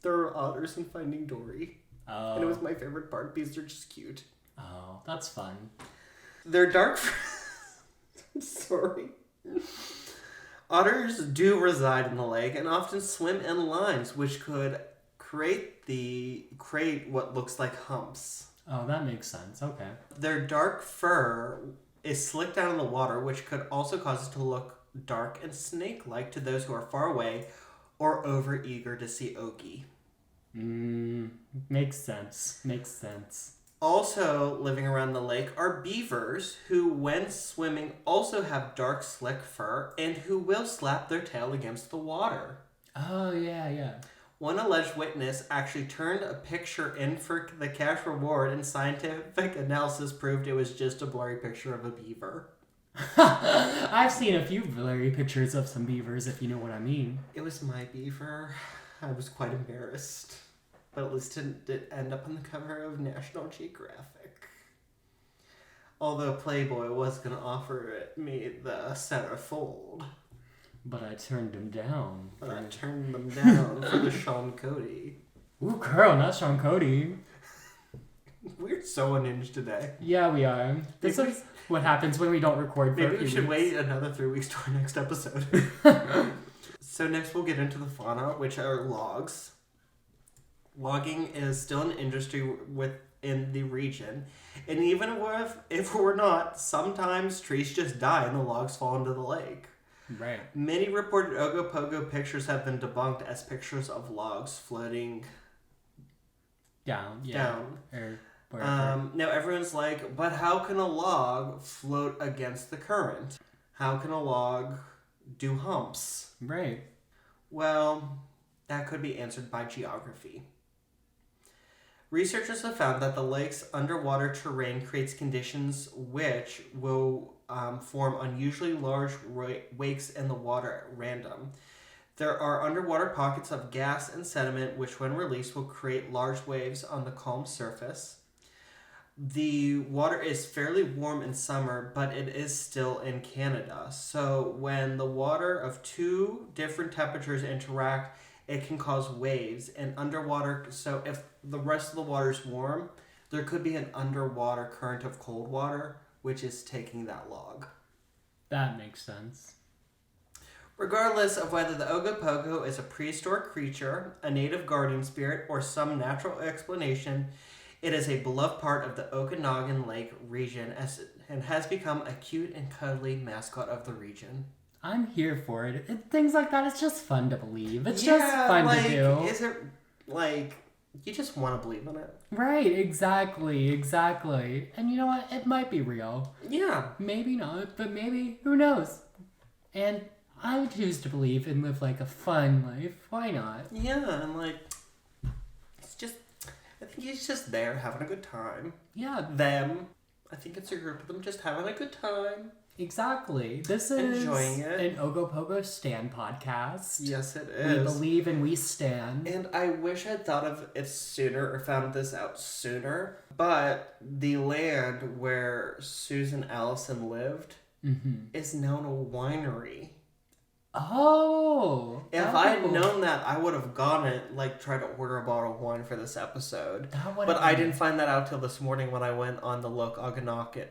There are otters in Finding Dory. Oh. And it was my favorite part because they're just cute. Oh, that's fun. They're dark. Sorry. Otters do reside in the lake and often swim in lines, which could create what looks like humps. Oh, that makes sense. Okay. Their dark fur is slicked down in the water, which could also cause it to look dark and snake-like to those who are far away or over-eager to see Ogie. Makes sense. Also living around the lake are beavers who, when swimming, also have dark, slick fur and who will slap their tail against the water. Oh, yeah. One alleged witness actually turned a picture in for the cash reward, and scientific analysis proved it was just a blurry picture of a beaver. I've seen a few blurry pictures of some beavers, if you know what I mean. It was my beaver. I was quite embarrassed. But at least it did end up on the cover of National Geographic. Although Playboy was going to offer me the centerfold. But I turned him down. But I turned them down for the Sean Cody. Ooh, girl, not Sean Cody. We're so unhinged today. Yeah, we are. This is what happens when we don't record for a few Maybe we should weeks. wait another 3 weeks to our next episode. So next we'll get into the fauna, which are logs. Logging is still an industry within the region. And even if we're not, sometimes trees just die and the logs fall into the lake. Right. Many reported Ogopogo pictures have been debunked as pictures of logs floating down. Or wherever. Now everyone's like, but how can a log float against the current? How can a log do humps? Right. Well, that could be answered by geography. Researchers have found that the lake's underwater terrain creates conditions which will form unusually large wakes in the water at random. There are underwater pockets of gas and sediment which, when released, will create large waves on the calm surface. The water is fairly warm in summer, but it is still in Canada. So when the water of two different temperatures interact, it can cause waves and underwater. So if the rest of the water is warm, there could be an underwater current of cold water, which is taking that log. That makes sense. Regardless of whether the Ogopogo is a prehistoric creature, a native guardian spirit, or some natural explanation, it is a beloved part of the Okanagan Lake region and has become a cute and cuddly mascot of the region. I'm here for it. Things like that, it's just fun to believe. It's just fun to do. Is it, like, you just want to believe in it? Right, exactly. And you know what? It might be real. Yeah. Maybe not, but maybe. Who knows? And I would choose to believe and live, like, a fun life. Why not? Yeah, and, like, it's just, I think he's just there having a good time. Yeah. Them. I think it's a group of them just having a good time. Exactly. This is enjoying it. An Ogopogo Stan podcast. Yes, it is. We believe and we stand. And I wish I'd thought of it sooner or found this out sooner. But the land where Susan Allison lived is now a winery. Oh! If I had known that, I would have gone and tried to order a bottle of wine for this episode. But I didn't find that out till this morning when I went on the Lake Okanagan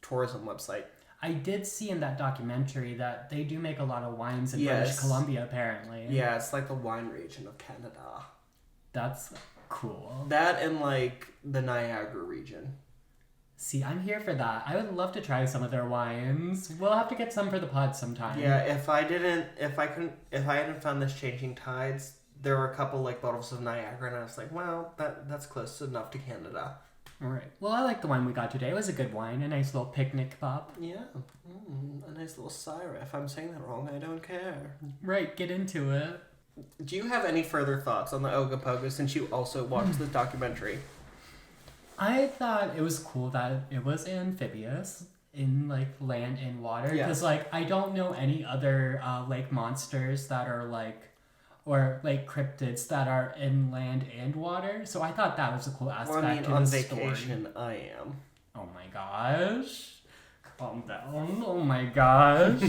tourism website. I did see in that documentary that they do make a lot of wines in British Columbia, apparently. Yeah, it's like the wine region of Canada. That's cool. That and the Niagara region. See, I'm here for that. I would love to try some of their wines. We'll have to get some for the pod sometime. Yeah, if I hadn't found this Changing Tides, there were a couple bottles of Niagara, and I was like, well, that's close enough to Canada. All right. Well, I like the wine we got today. It was a good wine, a nice little picnic pop. Yeah, a nice little Syra. If I'm saying that wrong, I don't care. Right, get into it. Do you have any further thoughts on the Ogopogo since you also watched this documentary? I thought it was cool that it was amphibious in land and water because I don't know any other lake monsters that are or cryptids that are in land and water. So I thought that was a cool aspect on vacation story. I am. Oh my gosh. Calm down. Oh my gosh.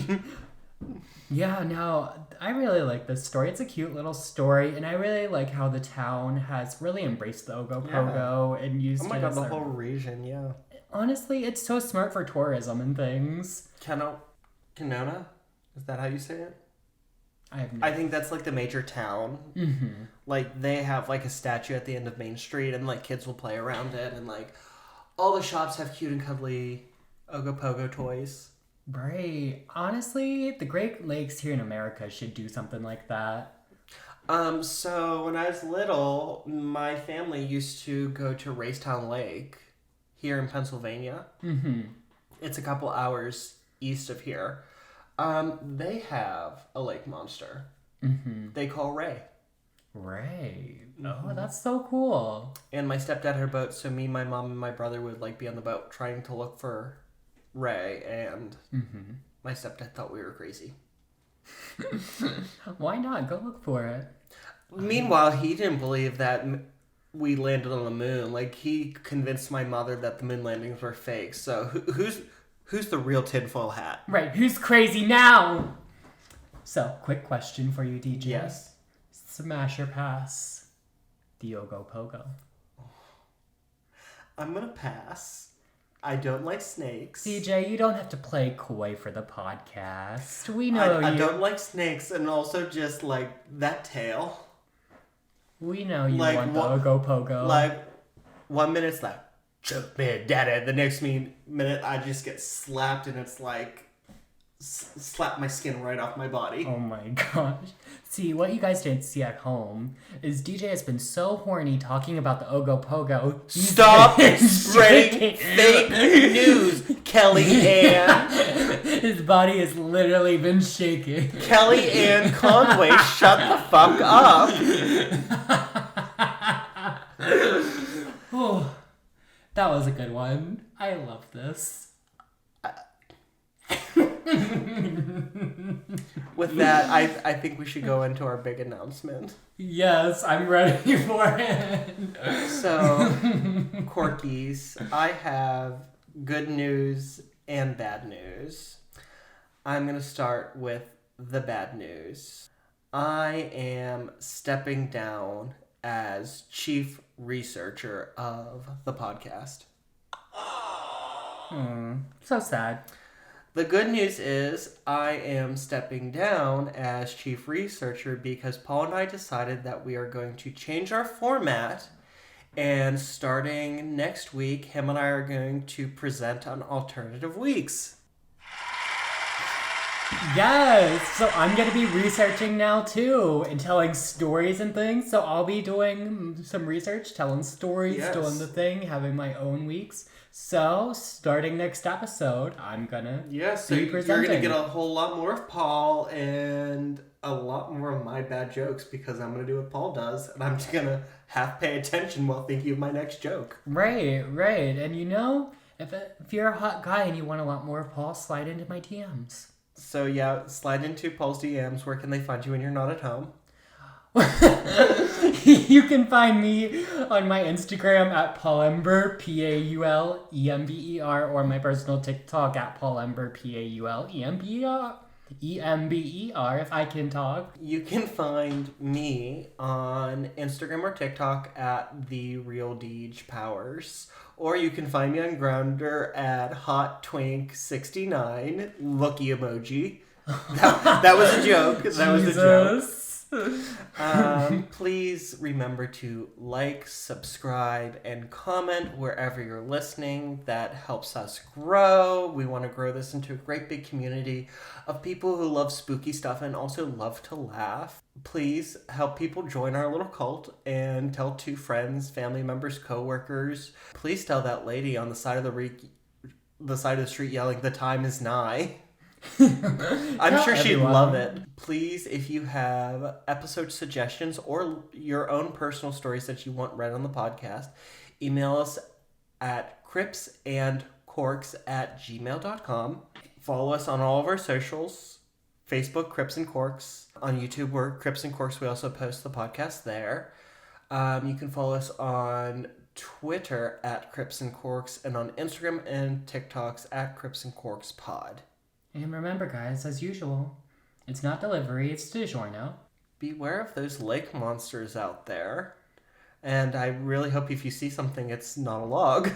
Yeah, no, I really like this story. It's a cute little story, and I really like how the town has really embraced the Ogopogo and used it. Oh my god, the whole region, yeah. Honestly, it's so smart for tourism and things. Kenona? Is that how you say it? I think that's the major town. Mm-hmm. They have a statue at the end of Main Street, and kids will play around it, and all the shops have cute and cuddly Ogopogo toys. Right. Honestly, the Great Lakes here in America should do something like that. So when I was little, my family used to go to Racetown Lake here in Pennsylvania. Mm-hmm. It's a couple hours east of here. They have a lake monster. Mm-hmm. They call Ray. Ray. Oh, that's so cool. And my stepdad had a boat, so me, my mom, and my brother would be on the boat trying to look for Ray, and my stepdad thought we were crazy. Why not? Go look for it. Meanwhile, he didn't believe that we landed on the moon. He convinced my mother that the moon landings were fake. So who's the real tinfoil hat? Right, who's crazy now? So, quick question for you, DJ. Yes. Smash or pass the Ogopogo? I'm gonna pass. I don't like snakes. CJ, you don't have to play coy for the podcast. We know you. I don't like snakes, and also just that tail. We know you want the Ogopogo. 1 minute it's choke me, daddy. The next minute I just get slapped, and it's slap my skin right off my body. Oh my gosh. See, what you guys didn't see at home is DJ has been so horny talking about the Ogopogo. Stop spreading fake news, Kelly Ann. His body has literally been shaking. Kelly Ann Conway, shut the fuck up. Oh, that was a good one. I love this. With that, I think we should go into our big announcement. Yes, I'm ready for it. So, Corkies, I have good news and bad news. I'm going to start with the bad news. I am stepping down as chief researcher of the podcast. So sad. The good news is I am stepping down as chief researcher because Paul and I decided that we are going to change our format, and starting next week, him and I are going to present on alternative weeks. Yes! So I'm going to be researching now too and telling stories and things. So I'll be doing some research, telling stories, Yes. doing the thing, having my own weeks. So starting next episode, I'm going to So be you're presenting. going to get a whole lot more of Paul and a lot more of my bad jokes because I'm going to do what Paul does, and I'm just going to half pay attention while thinking of my next joke. Right. And you know, if you're a hot guy and you want a lot more of Paul, slide into my DMs. So yeah, slide into Paul's DMs. Where can they find you when you're not at home? You can find me on my Instagram at Paulember, Paulember, or my personal TikTok at Paulember, Paulember, if I can talk. You can find me on Instagram or TikTok at The Real Deej Powers. Or you can find me on Grindr at HotTwink69, looky emoji. That was a joke. That was a joke. Please remember to like, subscribe, and comment wherever you're listening. That helps us grow. We want to grow this into a great big community of people who love spooky stuff and also love to laugh. Please help people join our little cult and tell 2 friends, family members, co-workers. Please tell that lady on the side of the street yelling, "The time is nigh." I'm sure she'd love it. Please, if you have episode suggestions or your own personal stories that you want read on the podcast, email us at cripsandcorks@gmail.com. Follow us on all of our socials. Facebook, Crips and Corks. On YouTube, we're Crips and Corks. We also post the podcast there. You can follow us on Twitter at Crips and Corks, and on Instagram and TikToks at Crips and Corks Pod. And remember, guys, as usual, it's not delivery, it's DiGiorno. Beware of those lake monsters out there. And I really hope if you see something, it's not a log.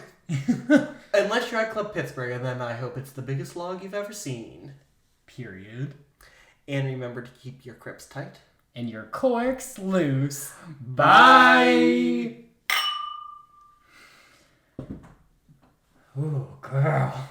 Unless you're at Club Pittsburgh, and then I hope it's the biggest log you've ever seen. Period. And remember to keep your crips tight. And your corks loose. Bye! Ooh, girl.